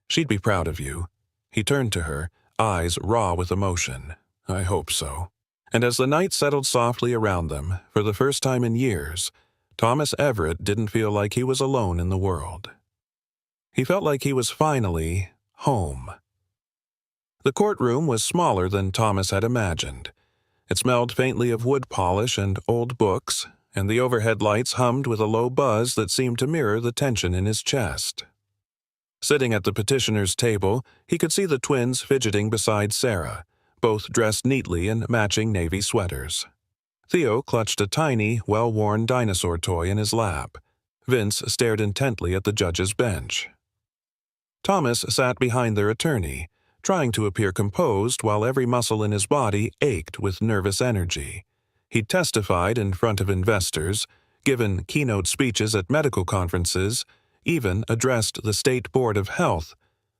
"She'd be proud of you." He turned to her, eyes raw with emotion. "I hope so." And as the night settled softly around them, for the first time in years, Thomas Everett didn't feel like he was alone in the world. He felt like he was finally home. The courtroom was smaller than Thomas had imagined. It smelled faintly of wood polish and old books, and the overhead lights hummed with a low buzz that seemed to mirror the tension in his chest. Sitting at the petitioner's table, he could see the twins fidgeting beside Sarah, both dressed neatly in matching navy sweaters. Theo clutched a tiny, well-worn dinosaur toy in his lap. Vince stared intently at the judge's bench. Thomas sat behind their attorney, trying to appear composed while every muscle in his body ached with nervous energy. He'd testified in front of investors, given keynote speeches at medical conferences, even addressed the State Board of Health,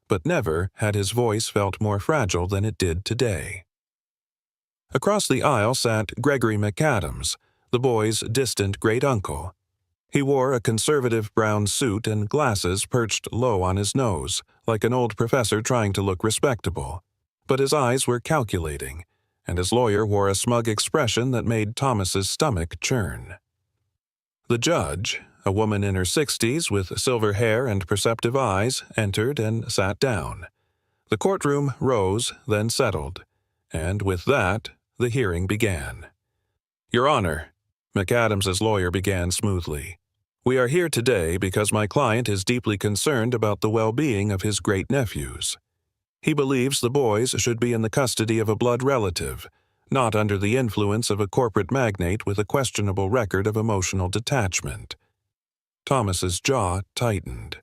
but never had his voice felt more fragile than it did today. Across the aisle sat Gregory McAdams, the boy's distant great-uncle. He wore a conservative brown suit and glasses perched low on his nose, like an old professor trying to look respectable. But his eyes were calculating, and his lawyer wore a smug expression that made Thomas's stomach churn. The judge, a woman in her 60s with silver hair and perceptive eyes, entered and sat down. The courtroom rose, then settled, and with that, the hearing began. "Your Honor," McAdams's lawyer began smoothly, "we are here today because my client is deeply concerned about the well-being of his great-nephews. He believes the boys should be in the custody of a blood relative, not under the influence of a corporate magnate with a questionable record of emotional detachment." Thomas's jaw tightened.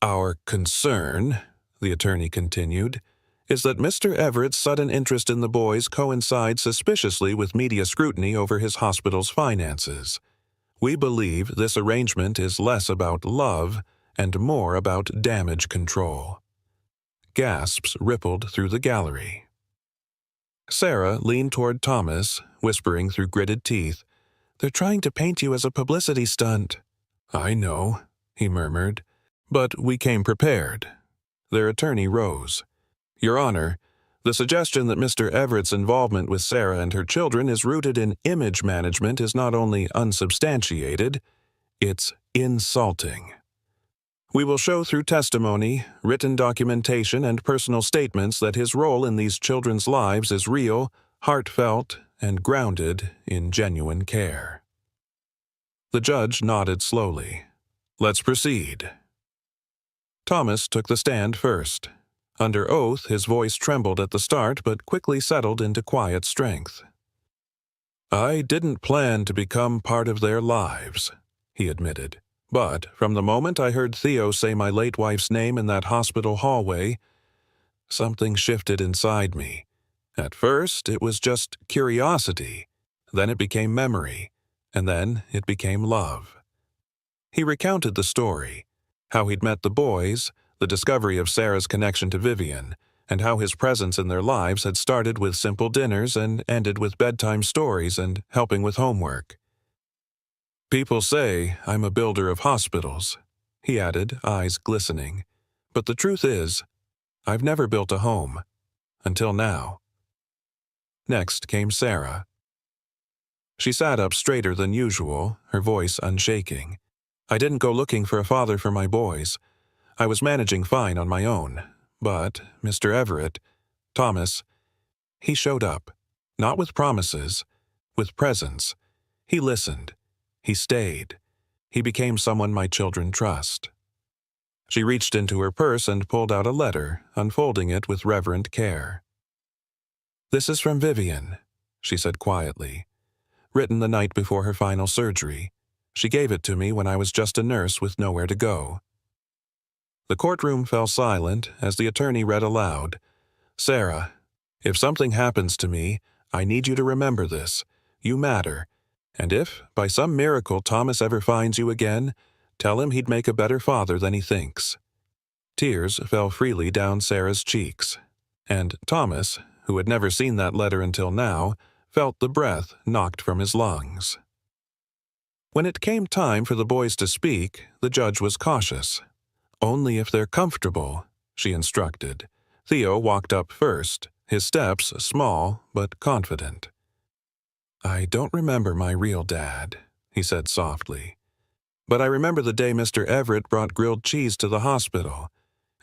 "Our concern," the attorney continued, "is that Mr. Everett's sudden interest in the boys coincides suspiciously with media scrutiny over his hospital's finances. We believe this arrangement is less about love and more about damage control." Gasps rippled through the gallery. Sarah leaned toward Thomas, whispering through gritted teeth, "They're trying to paint you as a publicity stunt." "I know," he murmured, "but we came prepared." Their attorney rose. "Your Honor, the suggestion that Mr. Everett's involvement with Sarah and her children is rooted in image management is not only unsubstantiated, it's insulting. We will show through testimony, written documentation, and personal statements that his role in these children's lives is real, heartfelt, and grounded in genuine care." The judge nodded slowly. "Let's proceed." Thomas took the stand first. Under oath, his voice trembled at the start but quickly settled into quiet strength. "I didn't plan to become part of their lives," he admitted. "But from the moment I heard Theo say my late wife's name in that hospital hallway, something shifted inside me. At first, it was just curiosity. Then it became memory. And then it became love." He recounted the story, how he'd met the boys, the discovery of Sarah's connection to Vivian, and how his presence in their lives had started with simple dinners and ended with bedtime stories and helping with homework. "People say I'm a builder of hospitals," he added, eyes glistening. "But the truth is, I've never built a home. Until now." Next came Sarah. She sat up straighter than usual, her voice unshaking. I didn't go looking for a father for my boys. I was managing fine on my own. But Mr. Everett, Thomas, he showed up. Not with promises, with presence. He listened. He stayed. He became someone my children trust. She reached into her purse and pulled out a letter, unfolding it with reverent care. "This is from Vivian," she said quietly. "Written the night before her final surgery. She gave it to me when I was just a nurse with nowhere to go." The courtroom fell silent as the attorney read aloud, "Sarah, if something happens to me, I need you to remember this. You matter. And if, by some miracle, Thomas ever finds you again, tell him he'd make a better father than he thinks." Tears fell freely down Sarah's cheeks, and Thomas, who had never seen that letter until now, felt the breath knocked from his lungs. When it came time for the boys to speak, the judge was cautious. "Only if they're comfortable," she instructed. Theo walked up first, his steps small but confident. "I don't remember my real dad," he said softly. "But I remember the day Mr. Everett brought grilled cheese to the hospital,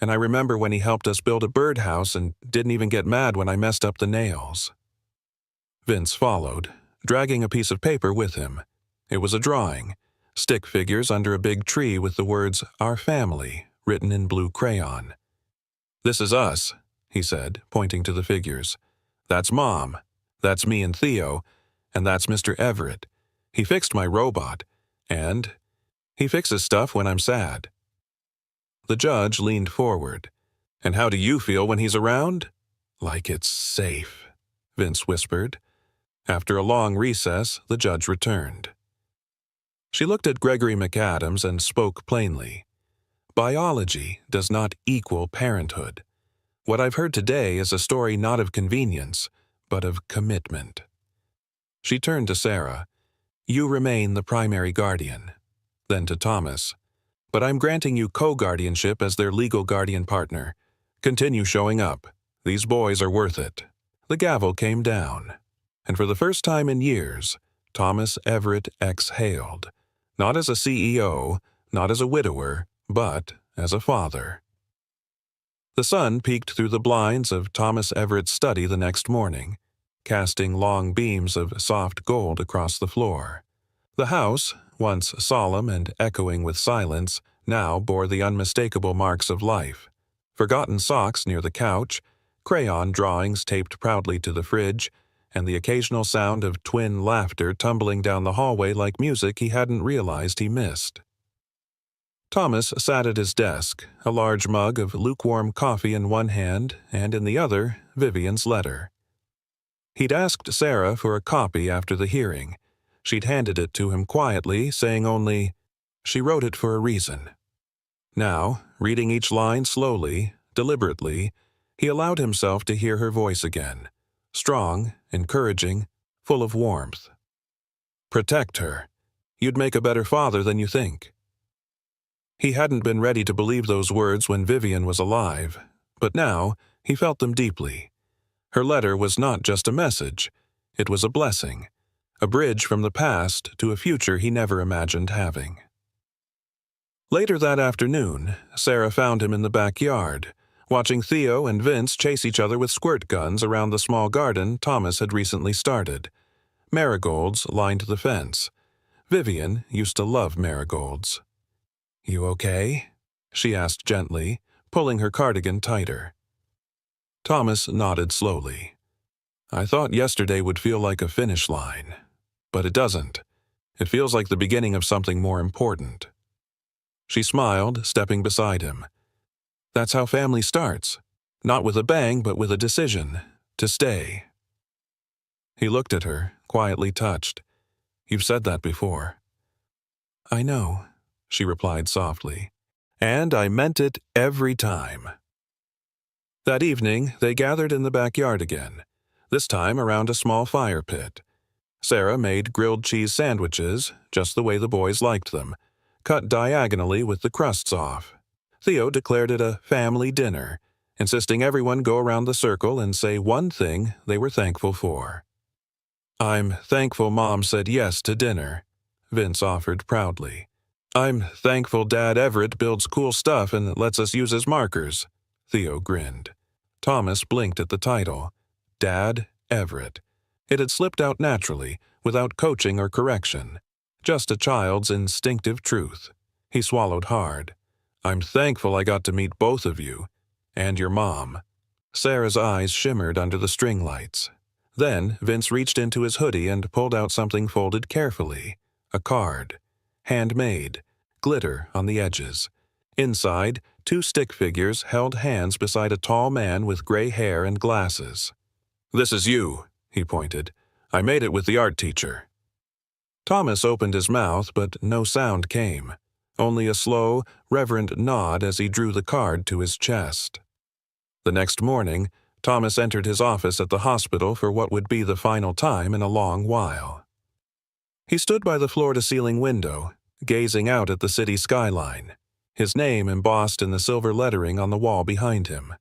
and I remember when he helped us build a birdhouse and didn't even get mad when I messed up the nails." Vince followed, dragging a piece of paper with him. It was a drawing, stick figures under a big tree with the words "Our Family" written in blue crayon. "This is us," he said, pointing to the figures. "That's Mom. That's me and Theo. And that's Mr. Everett. He fixed my robot. And he fixes stuff when I'm sad." The judge leaned forward. "And how do you feel when he's around?" "Like it's safe," Vince whispered. After a long recess, the judge returned. She looked at Gregory McAdams and spoke plainly. "Biology does not equal parenthood. What I've heard today is a story not of convenience, but of commitment." She turned to Sarah. "You remain the primary guardian." Then to Thomas. "But I'm granting you co-guardianship as their legal guardian partner. Continue showing up. These boys are worth it." The gavel came down, and for the first time in years, Thomas Everett exhaled, not as a CEO, not as a widower, but as a father. The sun peeked through the blinds of Thomas Everett's study the next morning, casting long beams of soft gold across the floor. The house, once solemn and echoing with silence, now bore the unmistakable marks of life. Forgotten socks near the couch, crayon drawings taped proudly to the fridge, and the occasional sound of twin laughter tumbling down the hallway like music he hadn't realized he missed. Thomas sat at his desk, a large mug of lukewarm coffee in one hand and in the other, Vivian's letter. He'd asked Sarah for a copy after the hearing. She'd handed it to him quietly, saying only, "She wrote it for a reason." Now, reading each line slowly, deliberately, he allowed himself to hear her voice again, strong, encouraging, full of warmth. "Protect her. You'd make a better father than you think." He hadn't been ready to believe those words when Vivian was alive, but now he felt them deeply. Her letter was not just a message, it was a blessing, a bridge from the past to a future he never imagined having. Later that afternoon, Sarah found him in the backyard, watching Theo and Vince chase each other with squirt guns around the small garden Thomas had recently started. Marigolds lined the fence. Vivian used to love marigolds. "You okay?" she asked gently, pulling her cardigan tighter. Thomas nodded slowly. "I thought yesterday would feel like a finish line, but it doesn't. It feels like the beginning of something more important." She smiled, stepping beside him. "That's how family starts. Not with a bang, but with a decision. To stay." He looked at her, quietly touched. "You've said that before." "I know," she replied softly. "And I meant it every time." That evening, they gathered in the backyard again, this time around a small fire pit. Sarah made grilled cheese sandwiches, just the way the boys liked them, cut diagonally with the crusts off. Theo declared it a family dinner, insisting everyone go around the circle and say one thing they were thankful for. "I'm thankful Mom said yes to dinner," Vince offered proudly. I'm thankful Dad Everett builds cool stuff and lets us use his markers. Theo grinned. Thomas blinked at the title. Dad Everett. It had slipped out naturally, without coaching or correction. Just a child's instinctive truth. He swallowed hard. I'm thankful I got to meet both of you. And your mom. Sarah's eyes shimmered under the string lights. Then Vince reached into his hoodie and pulled out something folded carefully. A card. Handmade. Glitter on the edges. Inside, 2 stick figures held hands beside a tall man with gray hair and glasses. This is you, he pointed. I made it with the art teacher. Thomas opened his mouth, but no sound came. Only a slow, reverent nod as he drew the card to his chest. The next morning, Thomas entered his office at the hospital for what would be the final time in a long while. He stood by the floor-to-ceiling window, gazing out at the city skyline, his name embossed in the silver lettering on the wall behind him.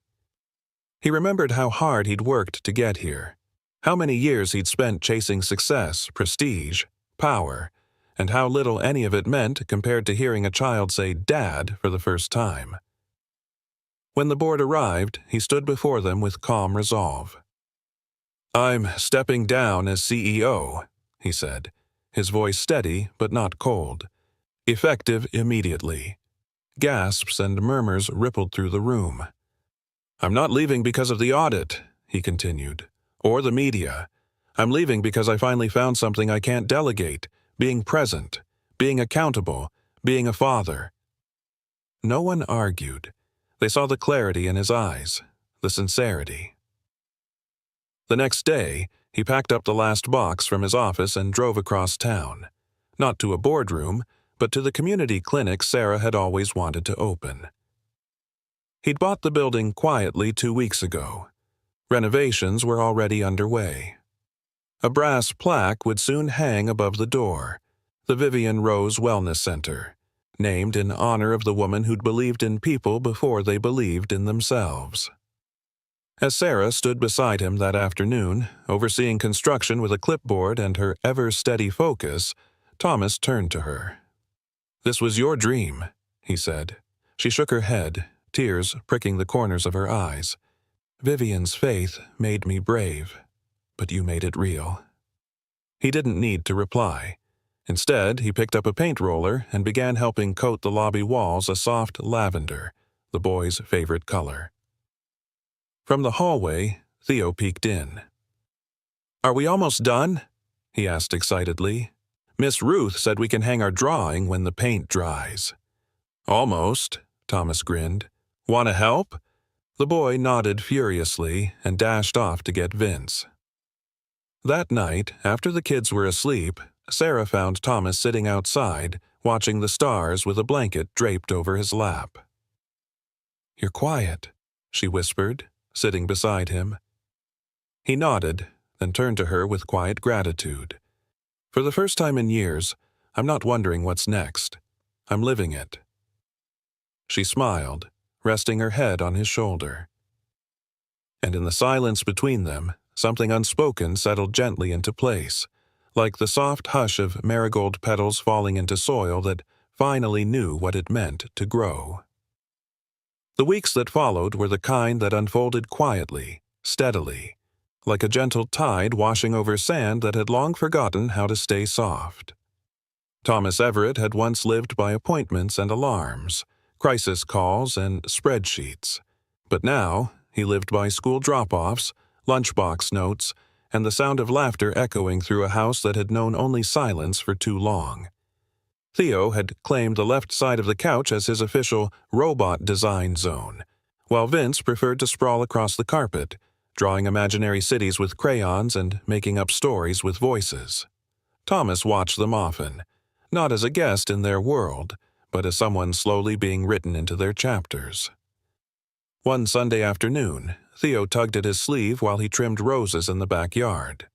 He remembered how hard he'd worked to get here, how many years he'd spent chasing success, prestige, power, and how little any of it meant compared to hearing a child say "Dad" for the first time. When the board arrived, he stood before them with calm resolve. I'm stepping down as CEO, he said, his voice steady but not cold. Effective immediately. Gasps and murmurs rippled through the room. I'm not leaving because of the audit, he continued, or the media. I'm leaving because I finally found something I can't delegate, being present, being accountable, being a father. No one argued. They saw the clarity in his eyes, the sincerity. The next day, he packed up the last box from his office and drove across town. Not to a boardroom, but to the community clinic Sarah had always wanted to open. He'd bought the building quietly 2 weeks ago. Renovations were already underway. A brass plaque would soon hang above the door, the Vivian Rose Wellness Center, named in honor of the woman who'd believed in people before they believed in themselves. As Sarah stood beside him that afternoon, overseeing construction with a clipboard and her ever-steady focus, Thomas turned to her. This was your dream, he said. She shook her head, tears pricking the corners of her eyes. Vivian's faith made me brave, but you made it real. He didn't need to reply. Instead, he picked up a paint roller and began helping coat the lobby walls a soft lavender, the boy's favorite color. From the hallway, Theo peeked in. Are we almost done? He asked excitedly. Miss Ruth said we can hang our drawing when the paint dries. Almost, Thomas grinned. Want to help? The boy nodded furiously and dashed off to get Vince. That night, after the kids were asleep, Sarah found Thomas sitting outside, watching the stars with a blanket draped over his lap. You're quiet, she whispered, sitting beside him. He nodded, then turned to her with quiet gratitude. For the first time in years, I'm not wondering what's next. I'm living it. She smiled, resting her head on his shoulder. And in the silence between them, something unspoken settled gently into place, like the soft hush of marigold petals falling into soil that finally knew what it meant to grow. The weeks that followed were the kind that unfolded quietly, steadily, like a gentle tide washing over sand that had long forgotten how to stay soft. Thomas Everett had once lived by appointments and alarms, crisis calls and spreadsheets, but now he lived by school drop-offs, lunchbox notes, and the sound of laughter echoing through a house that had known only silence for too long. Theo had claimed the left side of the couch as his official robot design zone, while Vince preferred to sprawl across the carpet, drawing imaginary cities with crayons and making up stories with voices. Thomas watched them often, not as a guest in their world, but as someone slowly being written into their chapters. One Sunday afternoon, Theo tugged at his sleeve while he trimmed roses in the backyard.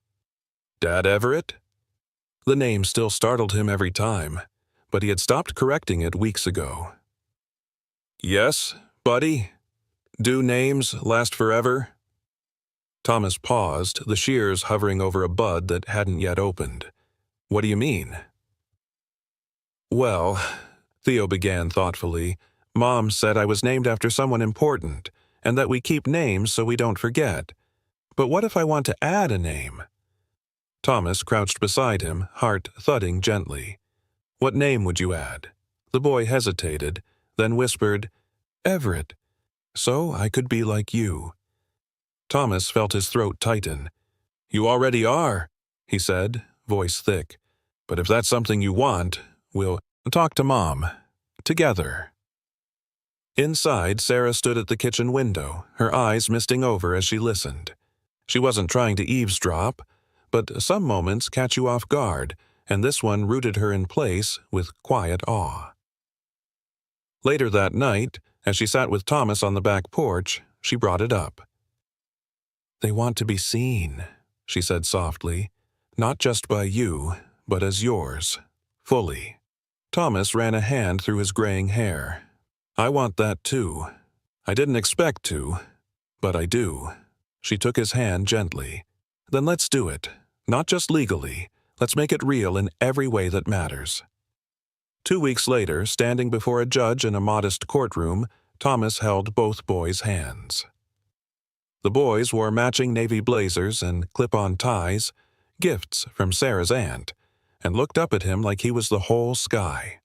Dad Everett? The name still startled him every time, but he had stopped correcting it weeks ago. Yes, buddy? Do names last forever? Thomas paused, the shears hovering over a bud that hadn't yet opened. What do you mean? Well, Theo began thoughtfully. Mom said I was named after someone important, and that we keep names so we don't forget. But what if I want to add a name? Thomas crouched beside him, heart thudding gently. What name would you add? The boy hesitated, then whispered, Everett, so I could be like you. Thomas felt his throat tighten. You already are, he said, voice thick. But if that's something you want, we'll talk to Mom. Together. Inside, Sarah stood at the kitchen window, her eyes misting over as she listened. She wasn't trying to eavesdrop, but some moments catch you off guard, and this one rooted her in place with quiet awe. Later that night, as she sat with Thomas on the back porch, she brought it up. They want to be seen, she said softly, not just by you, but as yours, fully. Thomas ran a hand through his graying hair. I want that too. I didn't expect to, but I do. She took his hand gently. Then let's do it. Not just legally. Let's make it real in every way that matters. 2 weeks later, standing before a judge in a modest courtroom, Thomas held both boys' hands. The boys wore matching navy blazers and clip-on ties, gifts from Sarah's aunt, and looked up at him like he was the whole sky.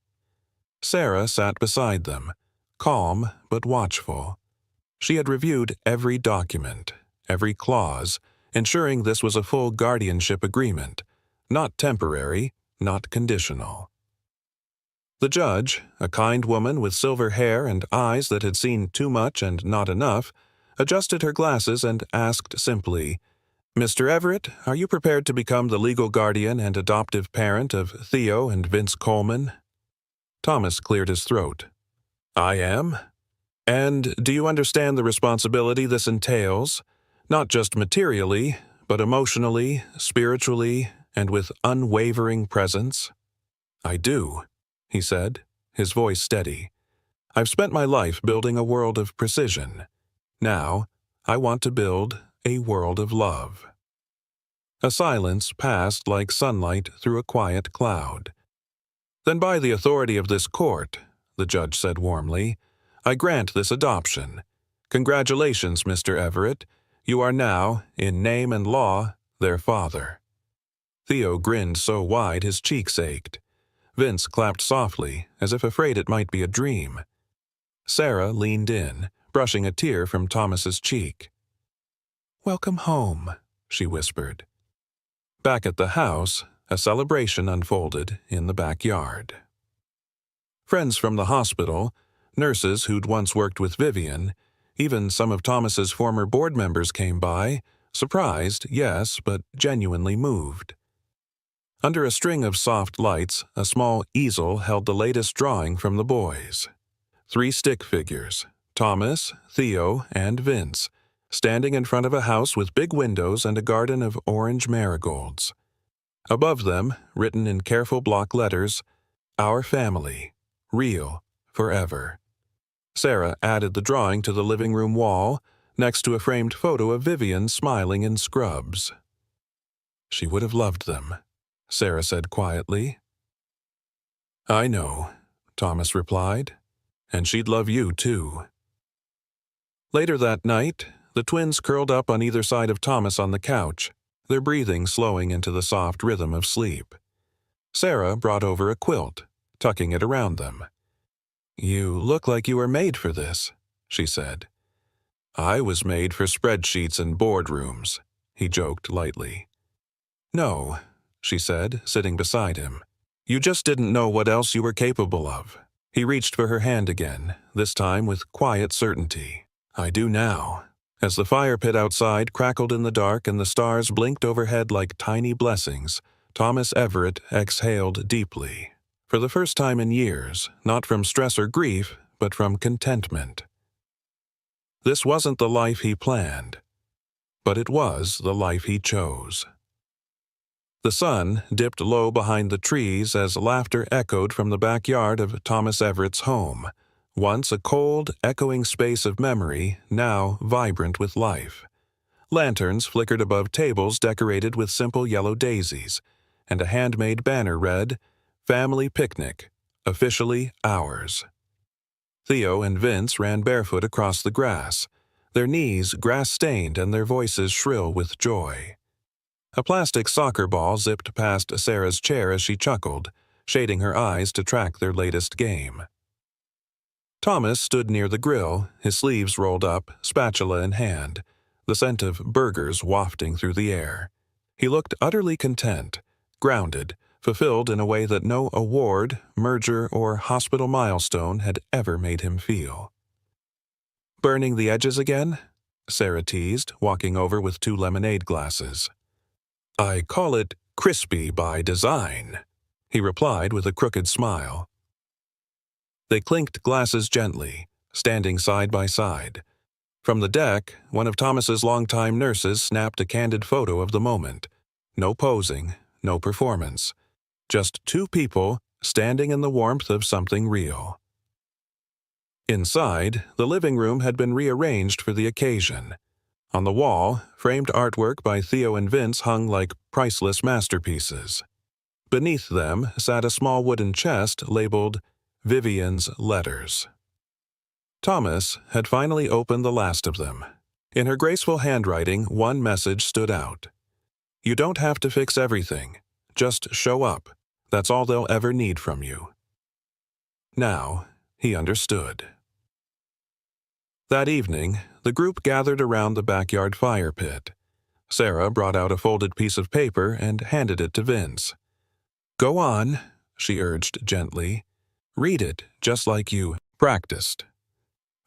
Sarah sat beside them, calm but watchful. She had reviewed every document, every clause, ensuring this was a full guardianship agreement, not temporary, not conditional. The judge, a kind woman with silver hair and eyes that had seen too much and not enough, adjusted her glasses and asked simply, Mr. Everett, are you prepared to become the legal guardian and adoptive parent of Theo and Vince Coleman? Thomas cleared his throat. I am. And do you understand the responsibility this entails? Not just materially, but emotionally, spiritually, and with unwavering presence? I do, he said, his voice steady. I've spent my life building a world of precision. Now, I want to build a world of love. A silence passed like sunlight through a quiet cloud. Then by the authority of this court, the judge said warmly, I grant this adoption. Congratulations, Mr. Everett. You are now, in name and law, their father. Theo grinned so wide his cheeks ached. Vince clapped softly, as if afraid it might be a dream. Sarah leaned in, brushing a tear from Thomas's cheek. Welcome home, she whispered. Back at the house, a celebration unfolded in the backyard. Friends from the hospital, nurses who'd once worked with Vivian, even some of Thomas's former board members came by, surprised, yes, but genuinely moved. Under a string of soft lights, a small easel held the latest drawing from the boys. 3 stick figures, Thomas, Theo, and Vince, standing in front of a house with big windows and a garden of orange marigolds. Above them, written in careful block letters, Our Family, Real, Forever. Sarah added the drawing to the living room wall, next to a framed photo of Vivian smiling in scrubs. She would have loved them, Sarah said quietly. I know, Thomas replied, and she'd love you too. Later that night, the twins curled up on either side of Thomas on the couch, their breathing slowing into the soft rhythm of sleep. Sarah brought over a quilt, tucking it around them. You look like you were made for this, she said. I was made for spreadsheets and boardrooms, he joked lightly. No, she said, sitting beside him. You just didn't know what else you were capable of. He reached for her hand again, this time with quiet certainty. I do now. As the fire pit outside crackled in the dark and the stars blinked overhead like tiny blessings, Thomas Everett exhaled deeply. For the first time in years, not from stress or grief, but from contentment. This wasn't the life he planned, but it was the life he chose. The sun dipped low behind the trees as laughter echoed from the backyard of Thomas Everett's home, once a cold, echoing space of memory, now vibrant with life. Lanterns flickered above tables decorated with simple yellow daisies, and a handmade banner read, Family Picnic, officially ours. Theo and Vince ran barefoot across the grass, their knees grass-stained and their voices shrill with joy. A plastic soccer ball zipped past Sarah's chair as she chuckled, shading her eyes to track their latest game. Thomas stood near the grill, his sleeves rolled up, spatula in hand, the scent of burgers wafting through the air. He looked utterly content, grounded, fulfilled in a way that no award, merger, or hospital milestone had ever made him feel. "Burning the edges again?" Sarah teased, walking over with 2 lemonade glasses. "I call it crispy by design," he replied with a crooked smile. They clinked glasses gently, standing side by side. From the deck, one of Thomas's longtime nurses snapped a candid photo of the moment. No posing, no performance. Just 2 people standing in the warmth of something real. Inside, the living room had been rearranged for the occasion. On the wall, framed artwork by Theo and Vince hung like priceless masterpieces. Beneath them sat a small wooden chest labeled Vivian's Letters. Thomas had finally opened the last of them. In her graceful handwriting, one message stood out. "You don't have to fix everything. Just show up. That's all they'll ever need from you." Now, he understood. That evening, the group gathered around the backyard fire pit. Sarah brought out a folded piece of paper and handed it to Vince. "Go on," she urged gently. "Read it, just like you practiced."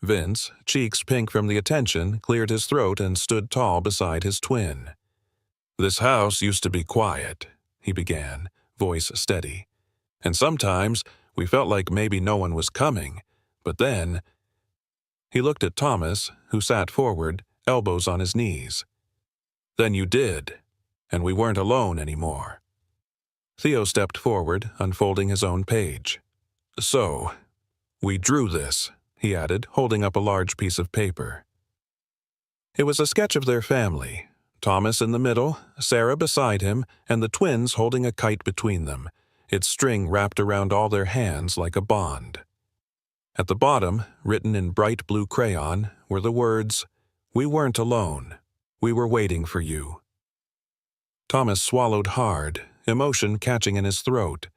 Vince, cheeks pink from the attention, cleared his throat and stood tall beside his twin. "This house used to be quiet," he began, voice steady. "And sometimes we felt like maybe no one was coming, but then—" He looked at Thomas, who sat forward, elbows on his knees. "Then you did, and we weren't alone anymore." Theo stepped forward, unfolding his own page. "So, we drew this," he added, holding up a large piece of paper. It was a sketch of their family, Thomas in the middle, Sarah beside him, and the twins holding a kite between them, its string wrapped around all their hands like a bond. At the bottom, written in bright blue crayon, were the words, "We weren't alone. We were waiting for you." Thomas swallowed hard, emotion catching in his throat.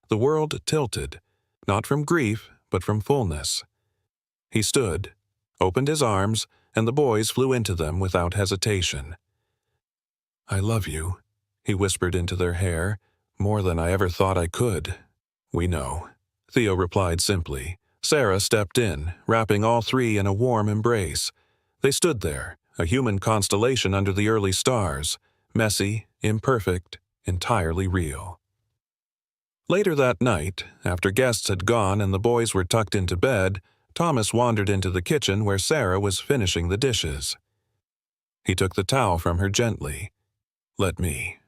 The world tilted, not from grief, but from fullness. He stood, opened his arms, and the boys flew into them without hesitation. "I love you," he whispered into their hair, "more than I ever thought I could." "We know," Theo replied simply. Sarah stepped in, wrapping all 3 in a warm embrace. They stood there, a human constellation under the early stars, messy, imperfect, entirely real. Later that night, after guests had gone and the boys were tucked into bed, Thomas wandered into the kitchen where Sarah was finishing the dishes. He took the towel from her gently. "Let me."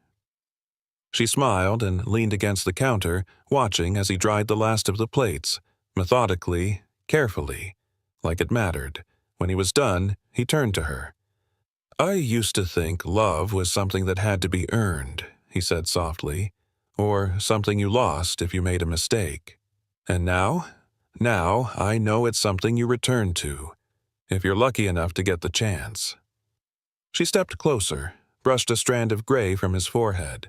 She smiled and leaned against the counter, watching as he dried the last of the plates, methodically, carefully, like it mattered. When he was done, he turned to her. "I used to think love was something that had to be earned," he said softly, "or something you lost if you made a mistake. And now I know it's something you return to, if you're lucky enough to get the chance." She stepped closer, brushed a strand of gray from his forehead.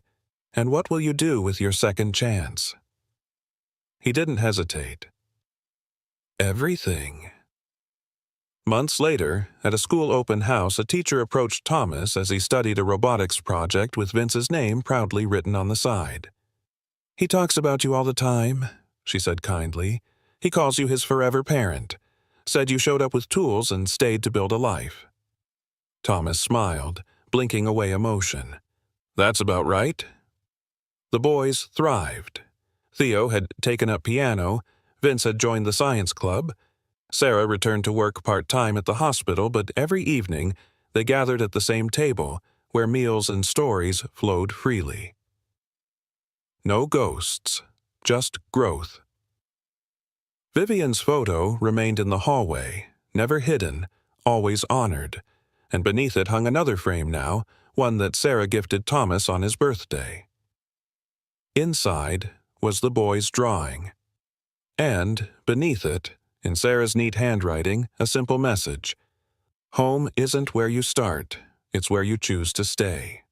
"And what will you do with your second chance?" He didn't hesitate. "Everything." Months later, at a school open house, a teacher approached Thomas as he studied a robotics project with Vince's name proudly written on the side. "He talks about you all the time," she said kindly. "He calls you his forever parent. Said you showed up with tools and stayed to build a life." Thomas smiled, blinking away emotion. "That's about right." The boys thrived. Theo had taken up piano, Vince had joined the science club. Sarah returned to work part-time at the hospital, but every evening they gathered at the same table, where meals and stories flowed freely. No ghosts, just growth. Vivian's photo remained in the hallway, never hidden, always honored, and beneath it hung another frame now, one that Sarah gifted Thomas on his birthday. Inside was the boy's drawing. And, beneath it, in Sarah's neat handwriting, a simple message. Home isn't where you start, it's where you choose to stay.